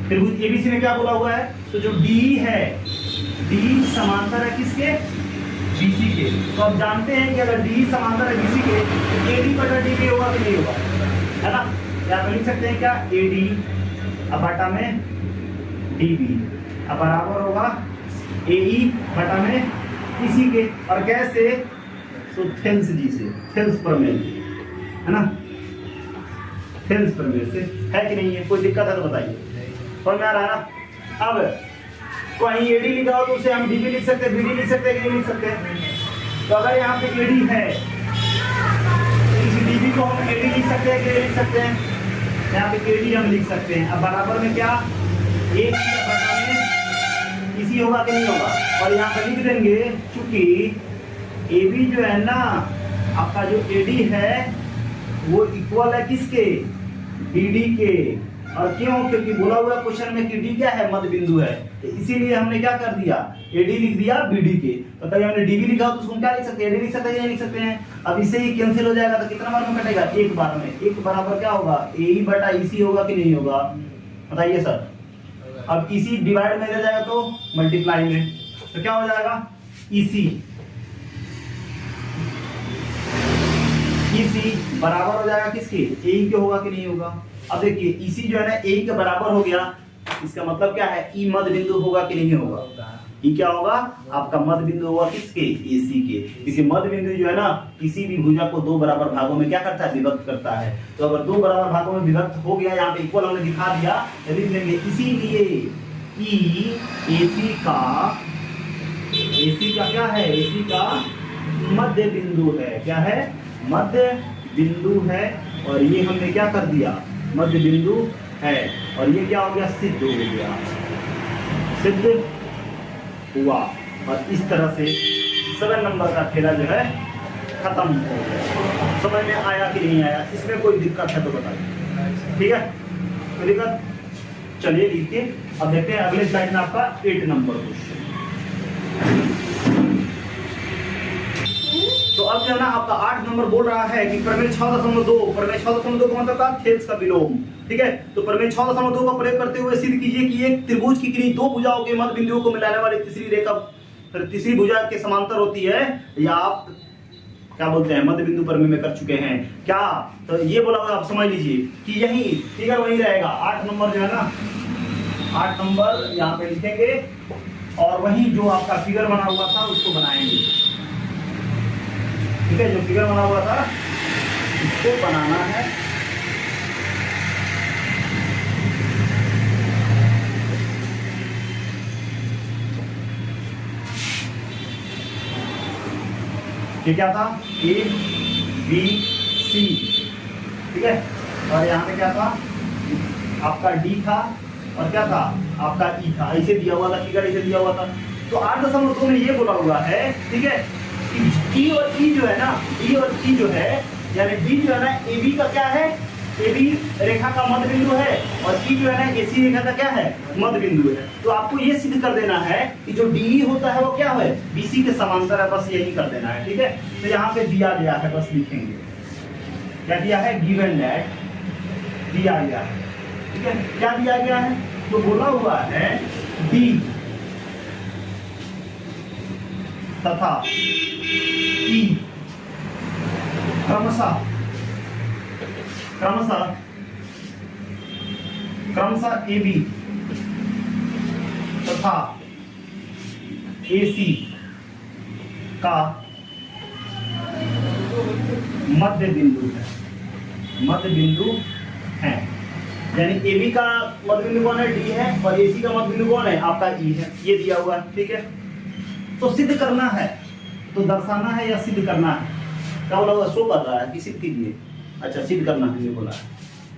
त्रिभुज ABC में क्या बोला हुआ है, तो जो D है, D समांतर है किसके, BC के। तो अब जानते हैं कि अगर D समांतर है BC के, तो AD बटा DB होगा कि नहीं होगा, है ना। यहाँ पे लिख सकते हैं क्या, AD अब बटा में DB अब बराबर होगा AE बटा में इसी के। और कैसे, तो थेल्स जी से, थेल्स प्रमेय, है ना, थेल्स प्रमेय से, है कि नहीं है। कोई दिक्कत है तो बताइए, समझ में आ रहा है ना। अब कहीं AD लिखा हो तो उसे हम DB लिख सकते हैं, BD लिख सकते हैं कि नहीं लिख सकते हैं। तो अगर यहाँ पे AD है तो इस DB को हम AD लिख सकते हैं कि नहीं लिख सकते हैं, यहाँ पे AD हम लिख सकते हैं। अब बराबर में क्या, एक बटा में इसी होगा कि नहीं होगा। और यहाँ पे लिख देंगे चूंकि AB जो है ना आपका, जो AD है वो इक्वल है किसके, BD के। और क्यों, क्योंकि बोला हुआ क्वेश्चन में कि D क्या है, मध्य बिंदु है, तो इसीलिए हमने क्या कर दिया, AD लिख दिया BD के। तो कभी हमने DB लिखा हो तो उसको क्या लिख सकते हैं, AD लिख सकते हैं या नहीं लिख सकते हैं। अब इससे ही कैंसिल हो जाएगा, तो कितना बार में कटेगा, एक बार में। एक बराबर क्या होगा, AE बटा EC होगा कि नहीं होगा, बताइए सर। अब EC डिवाइड में इधर जाएगा तो मल्टीप्लाई में, तो क्या हो जाएगा, EC बराबर हो जाएगा किसके, AE के होगा कि नहीं होगा। अब देखिए EC जो है ना AE के बराबर हो गया, इसका मतलब क्या है, E मध्य बिंदु होगा कि नहीं होगा। E क्या होगा, आपका मध्य बिंदु होगा किसके, AC के। क्योंकि मध्य बिंदु जो है ना किसी भी भुजा को दो बराबर भागों में क्या करता है, विभक्त करता है। तो अगर दो बराबर भागों में विभक्त हो गया, यहाँ पे इक्वल हमने दिखा दिया, लिख देंगे इसीलिए E AC का क्या है, AC का मध्य बिंदु है, क्या है, मध्य बिंदु है। और ये हमने क्या कर दिया, मध्य बिंदु है। और ये क्या हो गया, सिद्ध हो गया, सिद्ध हुआ। और इस तरह से 7 नंबर का खेला जो है खत्म हो गया। समझ में आया कि नहीं आया, इसमें कोई दिक्कत है तो बताइए, ठीक है। कोई दिक्कत, चलिए लिखिए। अब देखते हैं अगले स्लाइड में आपका 8 नंबर क्वेश्चन। तो अब जो है ना आपका 8 नंबर बोल रहा है कि प्रमेय 6.2, प्रमेय 6.2 का मतलब का थेल्स का विलोम, ठीक है। तो प्रमेय 6.2 का प्रयोग करते हुए सिद्ध कीजिए कि एक त्रिभुज की किन्हीं दो भुजाओं के मध्य बिंदुओं को मिलाने वाली तीसरी रेखा तीसरी भुजा के समांतर होती है, या आप क्या बोलते हैं, मध्य बिंदु प्रमेय में कर चुके हैं क्या। तो ये बोला हुआ आप समझ लीजिए कि यही फिगर वही रहेगा। 8 नंबर जो है ना, 8 नंबर यहाँ पे लिखेंगे और वही जो आपका फिगर बना हुआ था उसको बनाएंगे। ठीक है, जो फिगर बना हुआ था इसको बनाना है। ये क्या था, ए बी सी, ठीक है, और यहाँ पे क्या था आपका डी था, और क्या था आपका ई था, ऐसे दिया हुआ था फिगर, ऐसे दिया हुआ था। तो 8.2 में ये बोला हुआ है, ठीक है, कि ई और ई जो है ना, ई और ई जो है, यानी डी जो है ना ए बी का क्या है, ए बी रेखा का मध्य बिंदु है, और ई जो है ना ए सी रेखा का क्या है, मध्य बिंदु है। तो आपको ये सिद्ध कर देना है कि जो डी होता है वो क्या है, बी सी के समांतर है, बस यही कर देना है। ठीक है, तो यहाँ पे दिया गया है, बस लिखेंगे क्या दिया है, गिवन दैट दिया गया है। ठीक है, क्या दिया गया है, तो बोला हुआ है डी तथा ई क्रमशः ए बी तथा ए सी का मध्य बिंदु है, मध्य बिंदु है। यानी ए बी का मध्य बिंदु कौन है, डी है, और ए सी का मध्य बिंदु कौन है, आपका ई है। ये दिया हुआ है। ठीक है, तो सिद्ध करना है, तो दर्शाना है या सिद्ध करना है, क्या बोला हुआ, शो कर रहा है कि सिद्ध कीजिए। अच्छा, सिद्ध करना है ये बोला है,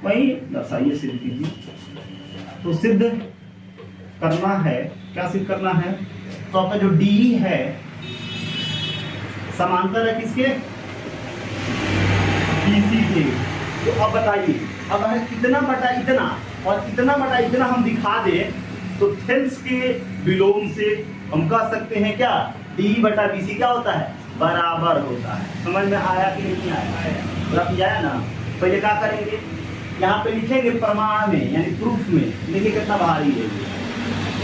वही दर्शाइए, सिद्ध कीजिए। तो सिद्ध करना है, क्या सिद्ध करना है, तो आपका जो डी है समांतर है किसके, बीसी के। तो अब बताइए, अब अगर इतना बटा इतना और इतना बटा इतना हम दिखा दें तो थेल्स के विलोम से हम कह सकते हैं क्या, डी बटा बीसी क्या होता है, बराबर होता है। समझ में आया कि नहीं आया, रख जाए ना। पहले क्या करेंगे, यहाँ पे लिखेंगे प्रमाण में, यानी प्रूफ में। देखिए कितना भारी है,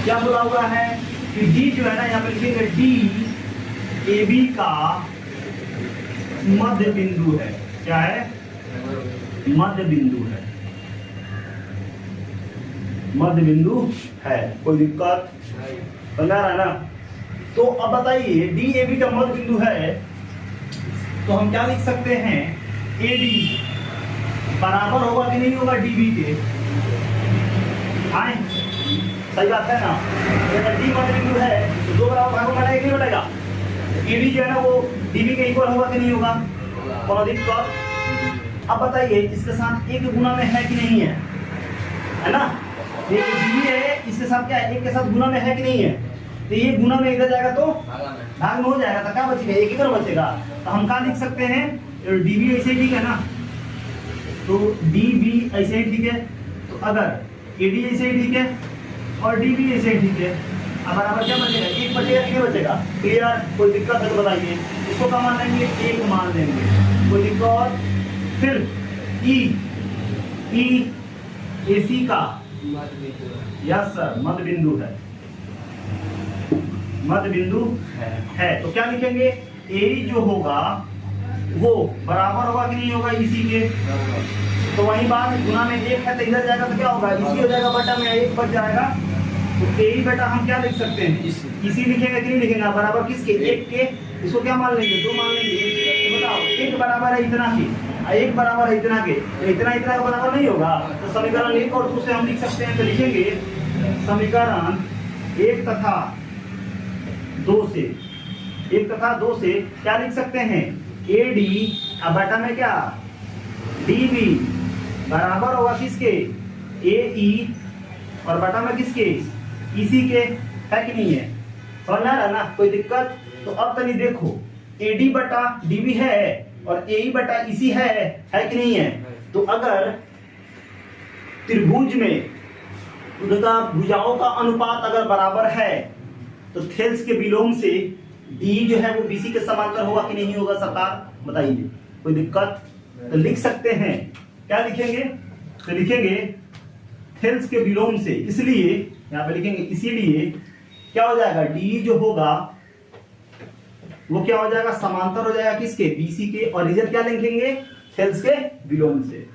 क्या बोला हुआ है कि डी जो है ना, यहाँ पे लिखेंगे डी ए बी का मध्य बिंदु है। क्या है, मध्य बिंदु है, मध्य बिंदु है। कोई दिक्कत बना रहा है ना। तो अब बताइए डी ए बी का मध्य बिंदु है, तो हम क्या लिख सकते हैं, ए डी बराबर होगा कि नहीं होगा डी बी के, आए सही बात है ना। अगर डी मध्य बिंदु है तो दो बराबर भागों में नहीं बटेगा, ए डी जो है ना वो डी बी के इक्वल होगा कि नहीं होगा, कौन दिक्कत। अब बताइए इसके साथ एक गुना में है कि नहीं है ना, ये डी बी है, इसके साथ क्या है, एक के साथ गुना में है कि नहीं है। तो ये गुना में इधर जाएगा तो भाग में हो जाएगा, तो क्या बचेगा, एक इधर बचेगा। तो हम क्या लिख सकते हैं, डी बी ऐसे ही ठीक है ना, तो डी बी ऐसे ही ठीक है। तो अगर ए डी ऐसे ही ठीक है और डी बी ऐसे ही ठीक है, अब बराबर क्या बचेगा, एक बचेगा कि नहीं बचेगा। क्लियर, कोई दिक्कत है तो बताइए। इसको क्या मान लेंगे, एक मान लेंगे, कोई दिक्कत। फिर ई ए सी का, यस सर, मध्य बिंदु है, मध्य बिंदु है। तो क्या लिखेंगे, ए जो होगा वो बराबर होगा कि नहीं होगा इसी के। तो वही बात, गुना में एक है तो इधर जाएगा तो क्या होगा, इसी हो जाएगा, बटा में एक बच जाएगा। तो ए बटा हम क्या लिख सकते हैं, इसी लिखेंगे कि नहीं लिखेंगे, बराबर किसके, एक के। इसको क्या मान लेंगे, दो मान लेंगे। तो बताओ, एक बराबर है इतना के, एक बराबर है इतना के, तो इतना इतना का बराबर नहीं होगा। तो समीकरण एक और दो से हम लिख सकते हैं। तो लिखेंगे समीकरण एक तथा दो से, एक तथा दो से क्या लिख सकते हैं, ए डी अब बटा में क्या, डी बी बराबर होगा किसके, ए ई, और बटा में किसके, इसी के, है कि नहीं है, समझ में आ रहा ना, कोई दिक्कत। तो अब तनी देखो, ए डी बटा डी बी है और ए ई बटा इसी है कि नहीं है। तो अगर त्रिभुज में उनका भुजाओं का अनुपात अगर बराबर है तो थेल्स के विलोम से डी जो है वो बीसी के समांतर होगा कि नहीं होगा सरकार, बताइए, कोई दिक्कत। तो लिख सकते हैं, क्या लिखेंगे, तो लिखेंगे थेल्स के विलोम से, इसलिए यहाँ पे लिखेंगे, इसीलिए क्या हो जाएगा, डी जो होगा वो क्या हो जाएगा, समांतर हो जाएगा किसके, बीसी के। और इधर क्या लिखेंगे, थेल्स के विलोम से,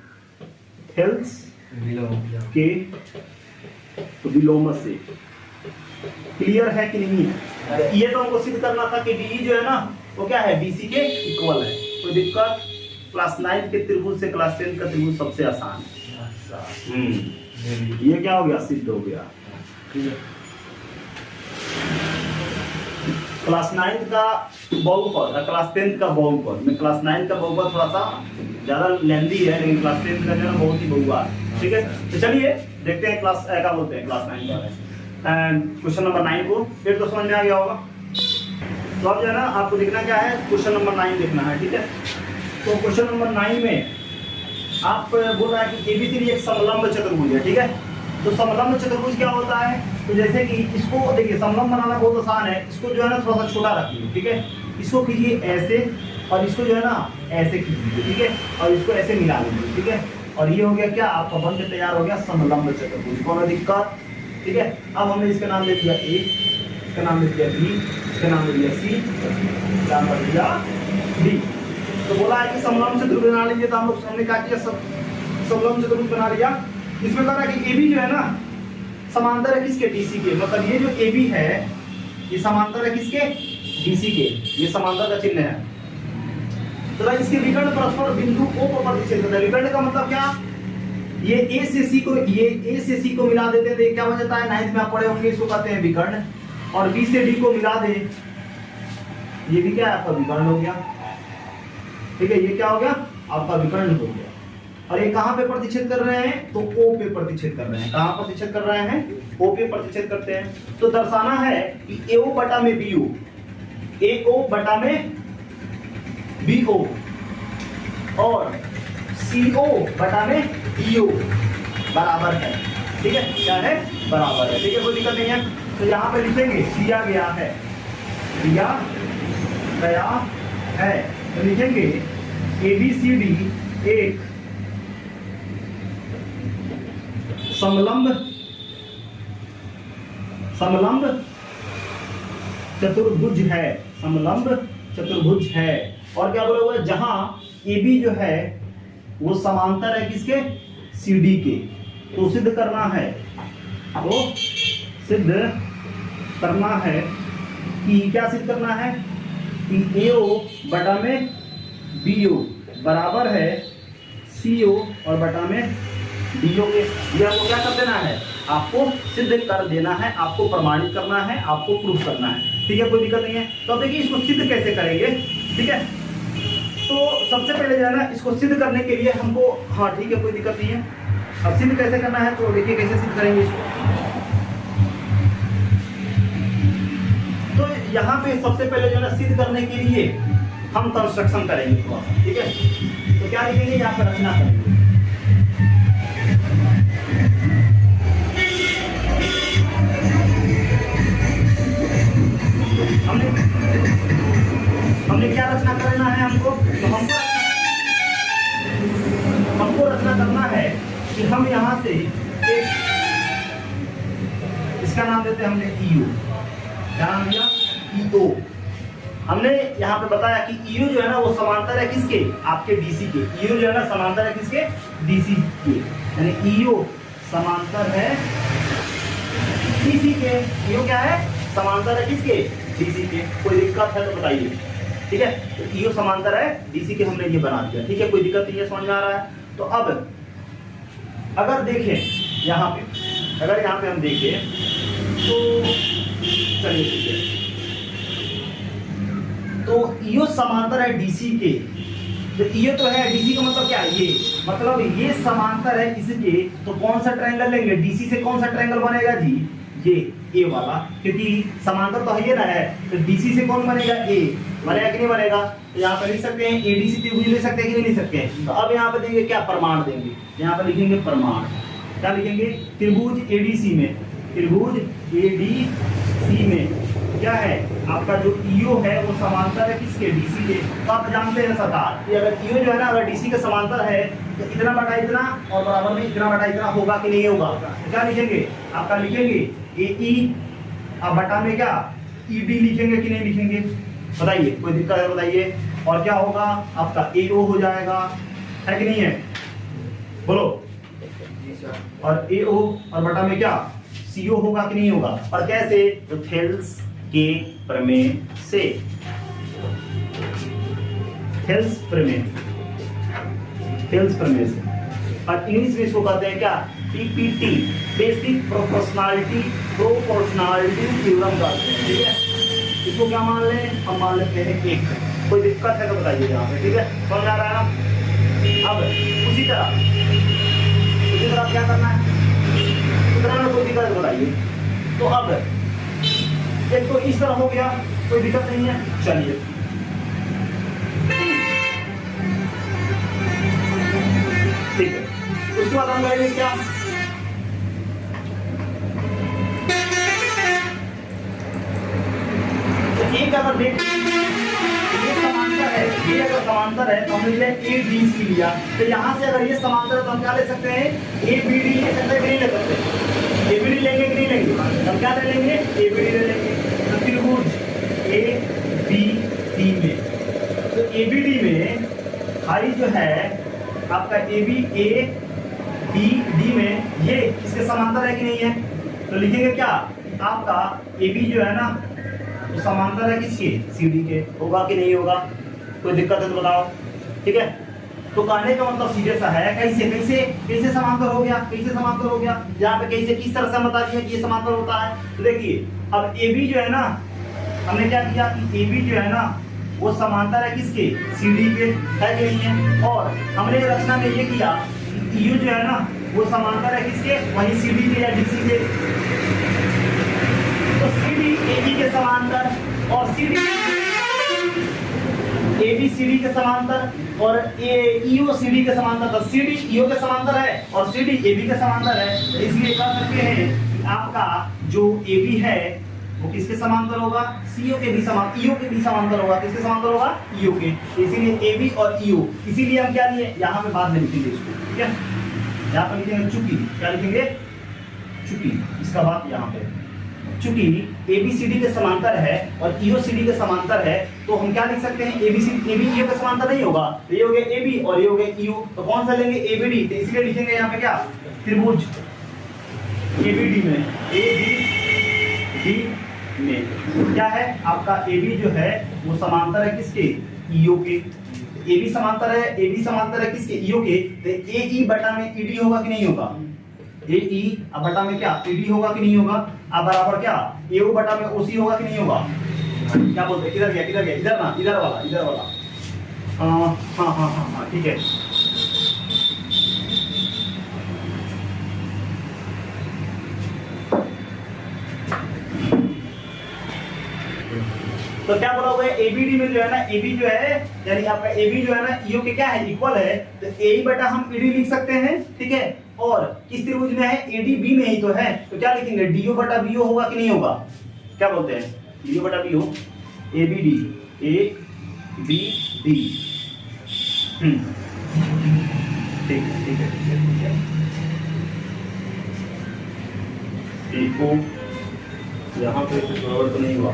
थेल्स के विलोम से। क्लियर है कि नहीं है? ये तो हमको सिद्ध करना था कि डी जो है ना वो क्या है, बीसी के इक्वल है। कोई दिक्कत? क्लास 9 के त्रिभुज से क्लास 10 का त्रिभुज सबसे आसान है। ये क्या हो गया, सिद्ध हो गया। क्लास 9 का बहुपद, क्लास 10 का बहुपद में, क्लास 9 का बहुपद थोड़ा सा ज्यादा लेंदी है, लेकिन क्लास 10 का जो है बहुत ही बहुआ है। ठीक है, तो चलिए देखते हैं क्लास क्या बोलते हैं क्लास 9 का। एंड क्वेश्चन नंबर 9 को फिर तो समझ में आ गया होगा। तो अब जो है ना आपको देखना क्या है, क्वेश्चन नंबर 9 देखना है। ठीक है, तो क्वेश्चन नंबर 9 में आप बोल रहा है कि एबीसी एक समलंब चतुर्भुज है। ठीक है, तो समलंब चतुर्भुज क्या होता है, तो जैसे कि इसको देखिए समलंब बनाना बहुत आसान है। इसको जो है ना थोड़ा सा छोटा रखिए। ठीक है, इसको कीजिए ऐसे और इसको जो है ना ऐसे कीजिए। ठीक है, और इसको ऐसे मिला लीजिए। ठीक है, और ये हो गया क्या, आपका बन के तैयार हो गया समलंब चतुर्भुज। कौन दिक्कत? ठीक है, अब हमने इसका नाम दे दिया ए, इसका नाम दे दिया बी, इसका नाम दे दिया सी, इसका नाम दे दिया डी। तो बोला है कि समलंब चतुर्भुज बना लीजिए। तो हम लोग हमने क्या किया, समलंब चतुर्भुज बना लिया। इसमें कह रहा है कि ए बी जो है ना समांतर है किसके, डीसी के। मतलब ये जो ए बी है ये समांतर है किसके, डीसी के। ये समांतर का चिन्ह है। तो इसके विकर्ण परस्पर बिंदु ओ पर प्रतिच्छेद करता है। विकर्ण का मतलब क्या, ये ए से सी को, ये ए से सी को मिला देते थे, क्या बन जाता है, 9th में आप पढ़े होंगे, इसको कहते हैं विकर्ण। और बी से डी को मिला दे, ये भी क्या है आपका विकर्ण हो गया। ठीक है, ये क्या हो गया आपका विकर्ण हो गया। और ये कहां पे प्रतिच्छेद कर रहे हैं, तो ओ पे प्रतिच्छेद कर रहे हैं। कहां प्रतिच्छेद कर रहे हैं, ओ पे प्रतिच्छेद करते हैं। तो दर्शाना है कि एओ बटा में बीओ, एओ बटा में बीओ और सीओ बटा में ईओ बराबर है। ठीक है, क्या है, बराबर है। ठीक है, कोई दिक्कत नहीं है। तो यहां पे लिखेंगे दिया गया है, दिया गया है, तो लिखेंगे एबीसीडी एक समलंब चतुर्भुज है, समलंब चतुर्भुज है। और क्या बोला हुआ है, जहां AB जो है वो समांतर है किसके, CD के। तो सिद्ध करना है, तो सिद्ध करना है कि क्या सिद्ध करना है कि AO बटा में BO बराबर है CO और बटा में DO के। ये आपको क्या कर देना है, आपको सिद्ध कर देना है, आपको प्रमाणित करना है, आपको प्रूफ करना है। ठीक है, कोई दिक्कत नहीं है। तो अब देखिए इसको सिद्ध कैसे करेंगे। ठीक है, तो सबसे पहले जो है ना इसको सिद्ध करने के लिए हमको, हाँ ठीक है कोई दिक्कत नहीं है। अब सिद्ध कैसे करना है, तो देखिए कैसे सिद्ध करेंगे इसको। तो यहाँ पे सबसे पहले जो है ना सिद्ध करने के लिए हम कंस्ट्रक्शन करेंगे थोड़ा सा। ठीक है, तो क्या लिखेंगे, यहाँ पर रचना करेंगे। हमने क्या रचना करना है हमको, तो हमको रचना करना है कि हम यहाँ से एक, इसका नाम देते हैं हमने ईओ। क्या नाम दिया, ईओ। हमने यहाँ पे बताया कि ईओ जो है ना वो समांतर है किसके, आपके डीसी के। ईओ जो है ना समांतर है किसके, डीसी के। यानी ईओ समांतर है डीसी के। ईओ क्या है, समांतर है किसके, डीसी के। कोई दिक्कत है तो बताइए। ठीक है, तो ईओ समांतर है डीसी के, हमने ये बना दिया। ठीक है, कोई दिक्कत नहीं है, समझ में आ रहा है। तो अब अगर देखें यहाँ पे, अगर यहाँ पे हम देखें तो चलिए ठीक है, तो ईओ समांतर है डीसी के। तो ईओ तो है, डीसी का मतलब क्या है, ये मतलब ये समांतर है इसके। तो कौन सा ट्रायंगल लेंगे, डीसी से कौन सा ट्रायंगल बनेगा जी, ये ए वाला, क्योंकि समांतर तो है ये ना है। तो डीसी से कौन बनेगा, ए बनेगा कि नहीं बनेगा। तो यहाँ पर लिख सकते हैं एडीसी त्रिभुज लिख सकते हैं कि नहीं लिख सकते हैं। तो अब यहाँ पे देंगे क्या, प्रमाण देंगे। यहाँ पर लिखेंगे प्रमाण। क्या लिखेंगे, त्रिभुज एडीसी में, त्रिभुज एडीसी में क्या है आपका जो ईओ है वो समांतर है किसके, डीसी के। तो आप जानते हैं सरकार कि अगर ईओ जो है ना अगर डीसी के समांतर है तो इतना बटा इतना और बराबर में इतना बटा इतना होगा कि नहीं होगा। तो क्या लिखेंगे, आपका लिखेंगे एई अब बटा में क्या ईडी लिखेंगे कि नहीं लिखेंगे, बताइए कोई दिक्कत है बताइए। और क्या होगा आपका एओ हो जाएगा, है कि नहीं है, बोलो। और एओ और बटा में क्या CO होगा कि नहीं होगा। और कैसे, तो थेल्स के प्रमेय से, थेल्स प्रमेय से। और इंग्लिश में इसको कहते हैं क्या, PPT, बेसिक प्रोपोर्शनलिटी थ्योरम कहते हैं, ठीक है। इसको क्या मान लें, हम मान लेते हैं 1। कोई दिक्कत है तो बताइए यहाँ पे, ठीक है, समझ आ रहा है ना। अब उसी तरह क्या करना है, उतना में कोई दिक्कत बताइए। तो अब एक तो इस तरह हो गया, कोई दिक्कत नहीं है, चलिए ठीक है। उसके बाद हम करेंगे क्या, तो एक अगर देख ये समांतर है, ये अगर समांतर है तो हमने लिया ABC लिया, तो यहाँ से अगर ये समांतर है तो हम क्या ले सकते हैं, ABD ले सकते हैं कि नहीं ले सकते, ABD लेंगे कि नहीं लेंगे, हम क्या ले लेंगे, ABD ले लेंगे। तो त्रिभुज ABD में, तो ABD में खाली जो है आपका ABD में ये इसके समांतर है कि नहीं है, तो लिखेंगे क्या, आपका AB जो है ना तो समांतर है किसके, CD के, होगा कि नहीं होगा, कोई दिक्कत है तो बताओ, ठीक है। तो कहने का मतलब सीधे सा है, कैसे समांतर हो गया, यहाँ पे कैसे किस तरह से बता दिया कि ये समांतर होता है। तो देखिए अब AB जो है ना, हमने क्या किया कि AB जो है ना वो समांतर है किसके, CD के, है कि नहीं है। और हमने रचना में ये किया EU जो है ना वो समांतर है किसके, वही CD के या DC के। तो CD AB के समांतर और CD AB CD के समांतर और EO CD के समांतर, तो CD EO के समांतर है और CD AB के समांतर है। इसलिए कह सकते हैं कि आपका जो AB है वो किसके समांतर होगा, EO के भी समांतर होगा, किसके समांतर होगा, EO के। इसीलिए AB और EO, इसीलिए हम क्या लिए, यहाँ पे बाद में लिखेंगे इसको, ठीक है। यहाँ पे लिखेंगे चूंकि, क्या लिखेंगे, चूंकि, इसका बात यहाँ पे, चूंकि ABCD के समांतर है और EO CD के समांतर है, तो हम क्या लिख सकते हैं, AB EO के समांतर नहीं होगा, तो ये हो गया AB और ये हो गया EO, तो कौन सा लेंगे, ABD। तो इसलिए लिखेंगे यहाँ पे क्या, त्रिभुज ABD में, ABD में क्या है आपका AB जो है वो समांतर है किसके, EO के। AB समांतर है किसके, EO के। तो AE बटा में ED होगा कि नहीं होगा, AE बटा में क्या ED होगा कि नहीं होगा, अब बराबर क्या AO बटा में OC होगा कि नहीं होगा। क्या बोलते हैं, किधर गया, इधर ना, इधर वाला हाँ ठीक है। तो क्या बोला हुआ है, ABD में जो है ना, AB जो है यानी आपका AB जो है ना EO के क्या है, इक्वल है। तो AE बटा हम ED लिख सकते हैं, ठीक है। और किस त्रिभुज में है, ADB में ही तो है, तो क्या लिखेंगे, DO बटा BO होगा कि नहीं होगा, क्या बोलते हैं, DO बटा BO, ABD ठीक है। देखो यहाँ पे बराबर तो नहीं हुआ,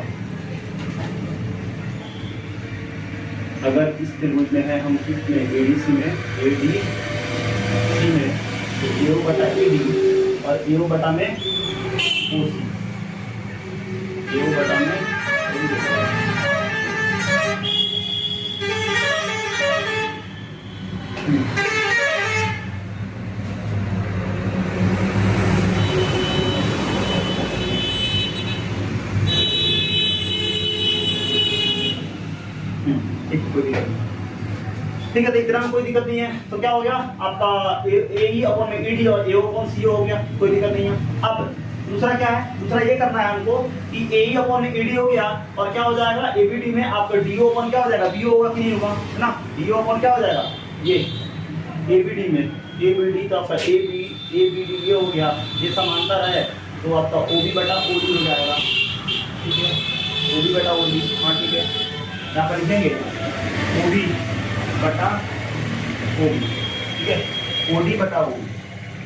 अगर इस त्रिभुज में है हम किसमें, ADC में तो AO बटा AD और AO बटा में OC, AO बटा में ठीक है। तो इतना में कोई दिक्कत नहीं है, तो क्या हो गया आपका AE अपॉन में ED और AO अपॉन CO हो गया, कोई दिक्कत नहीं है। अब दूसरा क्या है, दूसरा ये करना है हमको कि AE अपॉन में ED हो गया और क्या हो जाएगा, ABD में आपका DO अपॉन क्या हो जाएगा, BO होगा कि नहीं होगा, है ना। DO अपॉन क्या हो जाएगा, ये ABD में ABD तो आपका ABD ये हो गया, ये समांतर है तो आपका OB बटा OD हो जाएगा, ठीक है। OB बटा OD, हाँ ठीक है। यहाँ पर लिखेंगे OB बटा OB, ठीक है, OD बटा OB,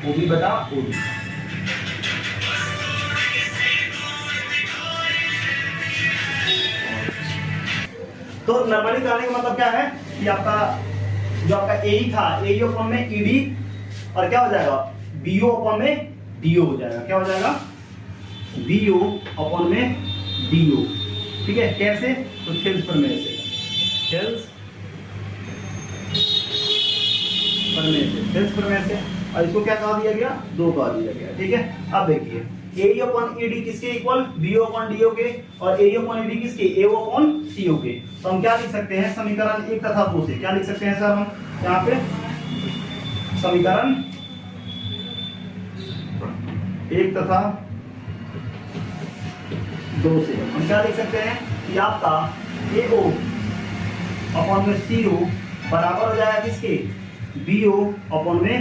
OB बटा OD। तो नॉर्मली कहने का मतलब क्या है कि आपका जो आपका AE था, AE अपॉन में ED और क्या हो जाएगा, BO अपॉन में DO हो जाएगा, क्या हो जाएगा, BO अपॉन में DO, ठीक है। कैसे? तो थेल्स प्रमेय से, थेल्स प्रमेय से। और इसको क्या कहा दिया गया? 2 कहा दिया गया, ठीक है। अब देखिए AE अपॉन ED किसके इक्वल? BO अपॉन DO के, और AE अपॉन ED किसके? AO अपॉन CO के। तो हम क्या लिख सकते हैं समीकरण 1 तथा 2 से? क्या लिख सकते हैं सर हम यहाँ पे? समीकरण 1 तथा 2 से हम क्या लिख सकते हैं कि आपका AO अपॉन में CO बराबर हो जाएगा किसके? BO अपॉन में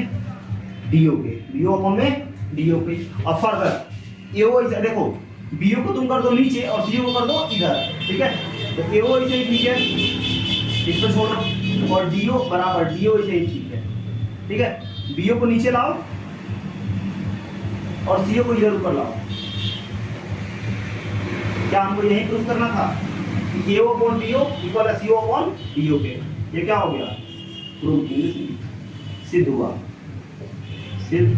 DO के, BO अपॉन में DO के। और फर्दर AO इसे देखो, BO को तुम कर दो नीचे और CO को कर दो इधर, ठीक है। तो AO इसे ही ठीक है, इसको छोड़ो, और DO बराबर DO इसे ही ठीक है, ठीक है। BO को नीचे लाओ और CO को इधर ऊपर लाओ। क्या हमको यही प्रूफ करना था कि AO अपॉन DO इक्वल है CO अपॉन DO के? ये क्या हो गया? प्रूफ सिद्ध हुआ, सिद्ध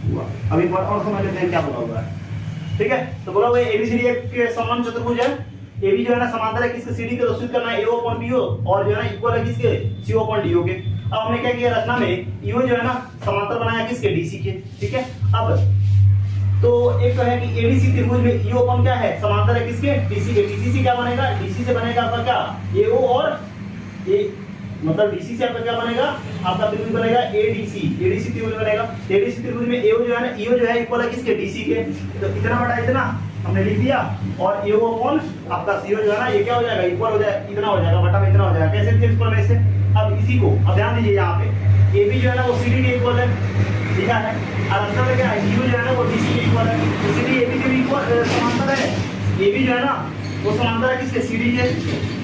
हुआ। अब एक बार और समझ लेते हैं क्या बोला हुआ है, ठीक है। तो बोला हुआ है ABCD एक समान चतुर्भुज है। AB जो है ना समांतर है किसके? CD के, तो सिद्ध करना है AO अपॉन BO, और जो है ना इक्वल है किसके? CO अपॉन DO के। अब हमने क्या किया रचना में, EO जो है ना समांतर बनाया किसके? DC के, ठीक है। अब तो एक तो है कि ABC त्रिभुज में EO अपॉन क्या है? समांतर है किसके? DC के। DC से क्या बनेगा? DC से बनेगा आपका क्या? AO और A, मतलब DC से आपका क्या बनेगा? आपका त्रिभुज बनेगा ADC, ADC त्रिभुज बनेगा। ADC त्रिभुज में AO जो है ना, EO जो है इक्वल है किसके? DC के। तो इतना बटा इतना हमने लिख दिया, और AO अपॉन आपका CO जो है ना, ये क्या हो जाएगा? इक्वल हो जाएगा, इतना हो जाएगा, बटा में इतना हो जाएगा। कैसे थे इसको? वैसे अब इसी को अब ध्यान दीजिए, यहाँ पे AB जो है ना वो CD के इक्वल है, ठीक है। और अंतर में क्या है? DO जो है ना वो DC के इक्वल है, इसलिए AB के भी इक्वल समांतर है। AB जो है ना वो समांतर है किसके? CD के,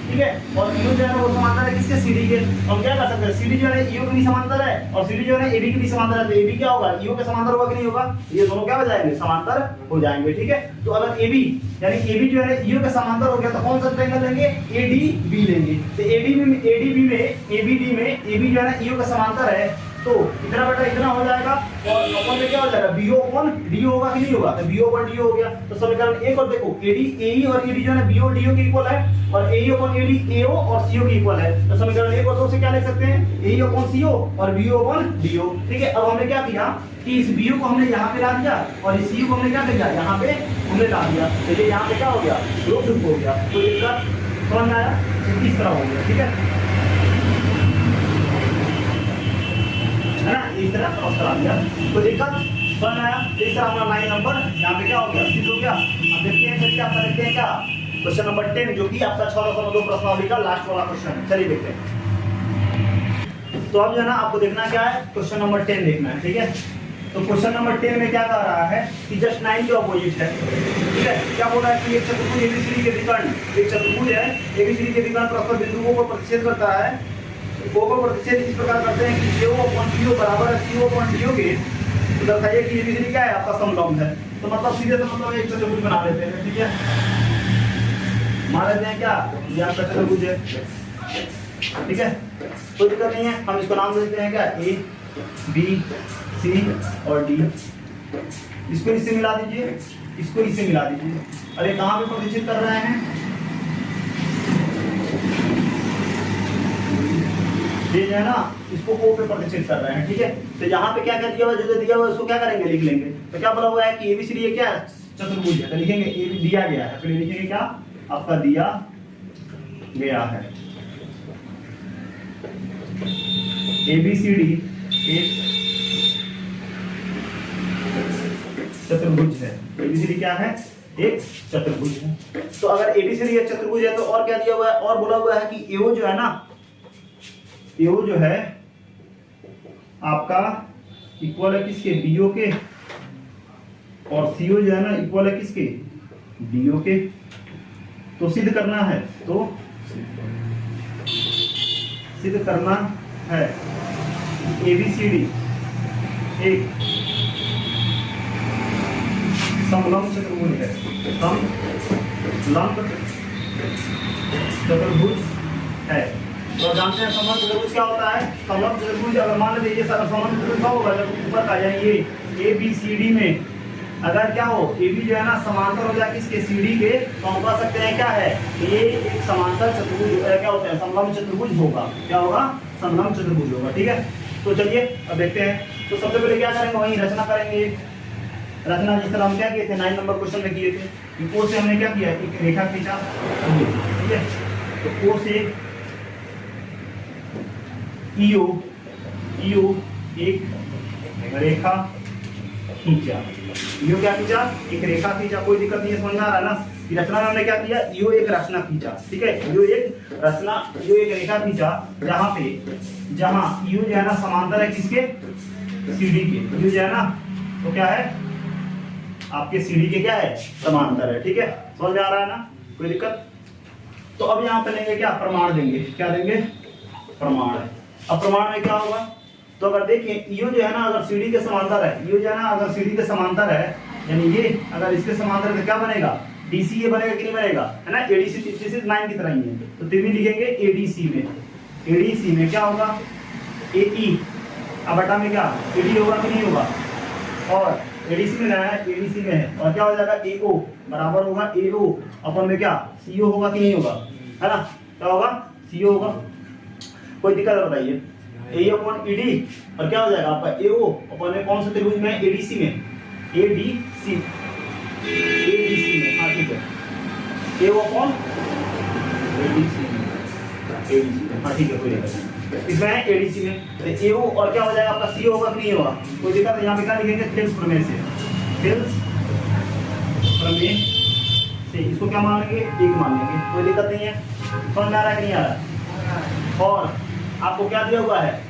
ठीक है। और EO जो है ना वो समांतर है किसके? CD के। हम क्या कर सकते हैं? CD जो है EO के भी समांतर है, और CD जो है AB के भी समांतर है, तो AB क्या होगा? EO के समांतर होगा कि नहीं होगा? ये दोनों क्या हो जाएंगे? समांतर हो जाएंगे, ठीक है। तो अगर AB यानी AB जो है ना EO के समांतर हो गया, तो कौन सा ट्रायंगल लेंगे? ADB लेंगे। तो ADB में ABD में AB जो है ना EO के समांतर है, तो इतना बटा इतना हो जाएगा, और अपॉन में क्या हो जाएगा? BO अपॉन DO होगा कि नहीं होगा? तो BO अपॉन DO हो गया। तो समीकरण 1 और देखो AE और ED जो है ना BO DO के इक्वल है, और AE अपॉन ED AO और CO के इक्वल है। तो समीकरण 1 और 2 से क्या लिख सकते हैं? AE अपॉन CO और BO अपॉन DO, ठीक है। अब हमने क्या किया कि इस BO को हमने यहाँ पे ला दिया, और इस CO को हमने क्या किया? यहाँ पे हमने ला दिया। तो ये यहाँ पे क्या हो गया? रूप हो गया। तो इसका समझ में आया? इस तरह हो गया, ठीक है ना, इस तरह क्रॉस करा दिया। तो एक समझ आया? इस तरह हमारा 9 नंबर यहाँ पे क्या हो गया? सिद्ध हो गया। अब देखते हैं, चलिए आपका देखते हैं क्या क्वेश्चन नंबर 10, जो कि आपका 6 प्रश्नावली का लास्ट वाला क्वेश्चन है। चलिए देखते हैं। तो अब जो है ना आपको देखना क्या है? क्वेश्चन नंबर 10 देखना है, ठीक है। तो क्वेश्चन नंबर 10 में क्या कह रहा है कि जस्ट 9 के ऑपोजिट है, ठीक है। क्या बोल रहा है कि एक चतुर्भुज ABCD के विकर्ण, एक चतुर्भुज है ABCD के विकर्ण परस्पर बिंदुओं को प्रतिच्छेद करता है। को प्रतिच्छेद इस प्रकार करते हैं कि AO अपॉन BO बराबर है CO अपॉन DO के। तो दर्शाइए कि ABCD क्या है? आपका समलंब है। तो मतलब सीधे तो मतलब एक चतुर्भुज बना लेते हैं, ठीक है। मान लेते हैं क्या? ये आपका चतुर्भुज है, ठीक है। कोई दिक्कत नहीं है, हम इसको नाम देते हैं क्या? A B C और D। इसको इससे मिला दीजिए, इसको इससे मिला दीजिए। अरे कहाँ पे प्रतिच्छेद कर रहे हैं? ये जो है ना इसको O पे प्रतिच्छेद कर रहे हैं, ठीक है। तो यहाँ पे क्या कर दिया हुआ? जो दिया हुआ उसको क्या करेंगे? लिख लेंगे। तो क्या बोला हुआ है कि ABCD ये क्या है? चतुर्भुज है। तो लिखेंगे AB दिया गया है, फिर लिखेंगे क्या? आपका दिया गया है ABCD एक चतुर्भुज है। ABCD क्या है? एक चतुर्भुज है। तो अगर ABCD एक चतुर्भुज है, तो और क्या दिया हुआ है? और बोला हुआ है कि AO जो है ना, AO जो है आपका इक्वल है किसके? BO के, और CO जो है ना इक्वल है किसके? DO के। तो सिद्ध करना है, तो सिद्ध करना है ABCD एक समलंब चतुर्भुज है, समलंब चतुर्भुज है। तो जानते हैं समलंब चतुर्भुज क्या होता है? समलंब चतुर्भुज अगर मान लीजिए समलंब चतुर्भुज क्या होगा? जब ऊपर का यानी ये ABCD में अगर क्या हो ए बी जो है ना समांतर हो जाए किसके सी डी के, तो हम कह सकते हैं क्या है, ये एक समांतर चतुर्भुज क्या होता है, समलंब चतुर्भुज होगा। क्या होगा, समलंब चतुर्भुज होगा। ठीक है, तो चलिए अब देखते हैं। तो सबसे पहले क्या करेंगे, वही रचना करेंगे। रचना जिस तरह हम क्या किए थे 9 नंबर क्वेश्चन में किए थे, को से हमने क्या किया, एक रेखा खींचा। ठीक है, तो को से ईओ एक रेखा खींचा। ईओ क्या खींचा, एक रेखा खींचा। कोई दिक्कत नहीं है, समझ में आ रहा है ना। रचना में हमने क्या किया, ईओ एक रचना खींचा। ठीक है, ईओ एक रेखा खींचा जहां ईओ जो है ना समांतर है किसके, सीडी के। ईओ जो है ना तो क्या है, आपके सीडी के क्या है, समांतर है। ठीक है, समझ में आ रहा है ना, कोई दिक्कत। तो अब यहाँ पे लेंगे क्या, प्रमाण देंगे। क्या देंगे, प्रमाण। अब प्रमाण में क्या होगा, तो अगर देखिए ईओ जो है ना अगर सीडी के समांतर है, ईओ जो है ना अगर सीडी के समांतर है, यानी ये अगर इसके समांतर है तो क्या बनेगा, डीसीए बनेगा कि नहीं बनेगा, है ना। एडीसी 9 की तरह ही है, तो भी लिखेंगे एडीसी में क्या होगा, एई अब बटा में क्या एडी होगा कि नहीं होगा, और एडीसी में है, एडीसी में है, और क्या हो जाएगा एओ बराबर होगा एओ अपन में क्या सीओ होगा कि नहीं होगा, है ना। क्या होगा, सीओ होगा। कोई दिक्कत बताइए, ए अपॉन ईडी और क्या हो जाएगा आपका एओ अपन में कौन सा त्रिभुज में, एडीसी में, एडीसी में। हाँ ठीक है, एओ अपॉन एडीसी में। हाँ ठीक है, कोई दिक्कत नहीं, इसमें है एडीसी में, तो एओ और क्या हो जाएगा आपका सीओ होगा कि नहीं होगा। कोई दिक्कत, यहाँ पे क्या लिखेंगे, थेल्स प्रमेय से, थेल्स प्रमेय से इसको क्या मान लेंगे, एक मान लेंगे। कोई दिक्कत नहीं है, समझ में आ रहा है कि नहीं आ रहा। और आपको क्या दिया हुआ है,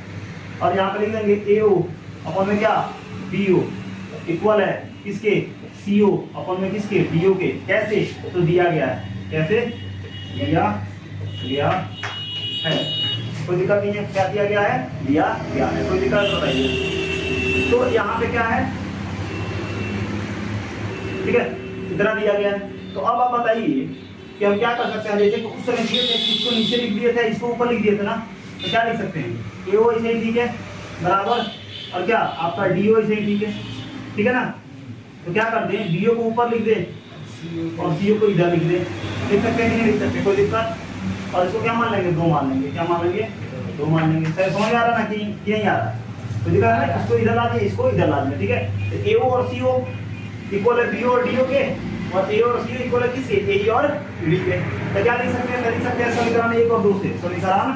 और यहाँ पे लिख देंगे एओ अपन में क्या बीओ इक्वल है किसके, सीओ अपन में किसके, बीओ के। कैसे, तो दिया गया है, कैसे दिया गया है। कोई दिक्कत नहीं है, क्या दिया गया है, दिया गया है। कोई दिक्कत बताइए। तो यहाँ पे क्या है, ठीक है, इतना दिया गया है। तो अब आप बताइए कि हम क्या कर सकते हैं। जैसे उस समय दिए थे, इसको नीचे लिख दिए थे, इसको ऊपर लिख दिए थे ना, तो क्या लिख सकते हैं, एओ ऐसे ही ठीक है बराबर, और क्या आपका डीओ ऐसे ही ठीक है, ठीक है ना। तो क्या कर दें, डीओ को ऊपर लिख दें और सीओ को इधर लिख दें। लिख सकते हैं कि नहीं लिख सकते, कोई दिक्कत। और इसको क्या मान लेंगे, 2 मान लेंगे। क्या मान लेंगे, 2 मान लेंगे। सर समझ आ रहा ना कि नहीं आ रहा, तो दिखा है ना, इसको इधर ला दिए, इसको इधर ला दिया। ठीक है, तो एओ और सीओ इक्वल है बीओ और डीओ के, और ए और सी इक्वल है किसके, ए और डी के। तो क्या लिख सकते हैं, लिख सकते हैं समीकरण 1 और 2 से। समीकरण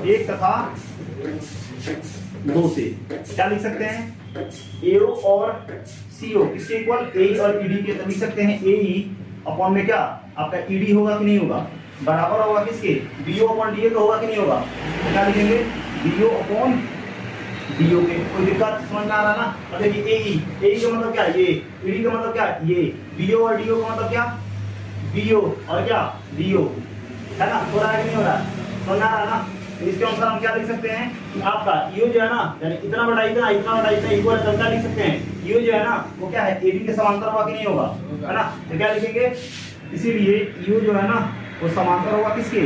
1 तथा 2 से क्या लिख सकते हैं, ए और सीओ किसके इक्वल, ए और ईडी के। तो लिख सकते हैं ए अपॉन में क्या आपका ईडी होगा कि नहीं होगा, बराबर होगा किसके, बीओ अपॉन डीए का होगा कि नहीं होगा। तो क्या लिखेंगे, बीओ अपॉन डीओ के। कोई दिक्कत, समझ में आ रहा ना। अब देखिए ए का मतलब क्या, ये ईडी का मतलब क्या, ये बीओ और डीओ का मतलब क्या, बीओ और क्या डीओ, है ना। हो रहा है कि नहीं हो रहा, समझ में आ रहा ना। इसके अनुसार हम क्या लिख सकते हैं कि आपका ईओ जो है ना, यानी इतना बड़ा इतना इक्वल है, क्या लिख सकते हैं, ईओ जो है ना वो क्या है, एबी के समांतर होगा कि नहीं होगा, है ना। तो क्या लिखेंगे, इसीलिए ईओ जो है ना वो समांतर होगा किसके,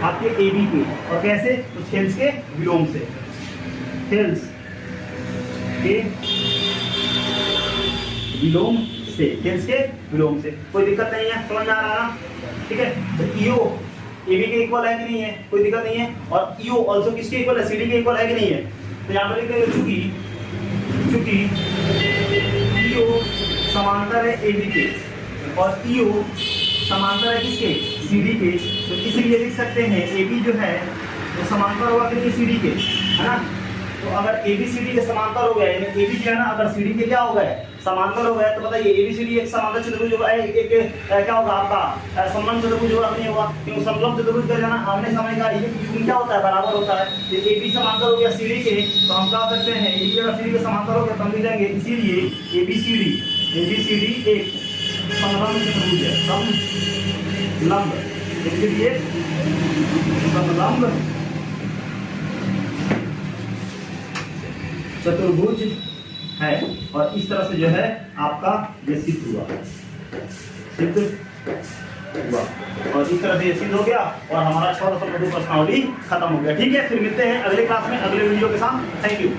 आपके एबी के। और कैसे, तो थेल्स के विलोम से, थेल्स के विलोम से, थेल्स के विलोम से। कोई दिक्कत नहीं है, समझ में आ रहा ना। ठीक है, तो ईओ एबी के इक्वल है कि नहीं है, कोई दिक्कत नहीं है। और ईओ आल्सो किसके इक्वल है, सीडी के इक्वल है कि नहीं है। तो यहाँ पर लिख देंगे चूंकि ईओ समांतर है एबी के और ईओ समांतर है किसके, सीडी के, तो इसलिए लिख सकते हैं एबी जो है वो समांतर होगा कि नहीं सीडी के, है ना। तो अगर एबीसीडी के समांतर हो गए, यानी एबी जो है ना अगर सीडी के क्या हो गए, समांतर हो गए, तो बताइए एबीसीडी एक समांतर चतुर्भुज होगा, एक क्या होगा आपका समलंब चतुर्भुज होगा नहीं होगा, क्योंकि समलंब चतुर्भुज का जाना आमने सामने का ये क्या होता है, बराबर होता है। ये एबी समांतर हो गया सीडी के, तो हम क्या सकते हैं, एबी अगर सीडी के समांतर हो गया तो हम लिख देंगे इसीलिए एबीसीडी एक समलंब चतुर्भुज है, समलंब, इसलिए समलंब चतुर्भुज है। और इस तरह से जो है आपका ये सिद्ध हुआ, और इस तरह से ये सिद्ध हो गया और हमारा 6 प्रश्नावली खत्म हो गया। ठीक है, फिर मिलते हैं अगले क्लास में अगले वीडियो के साथ। Thank you.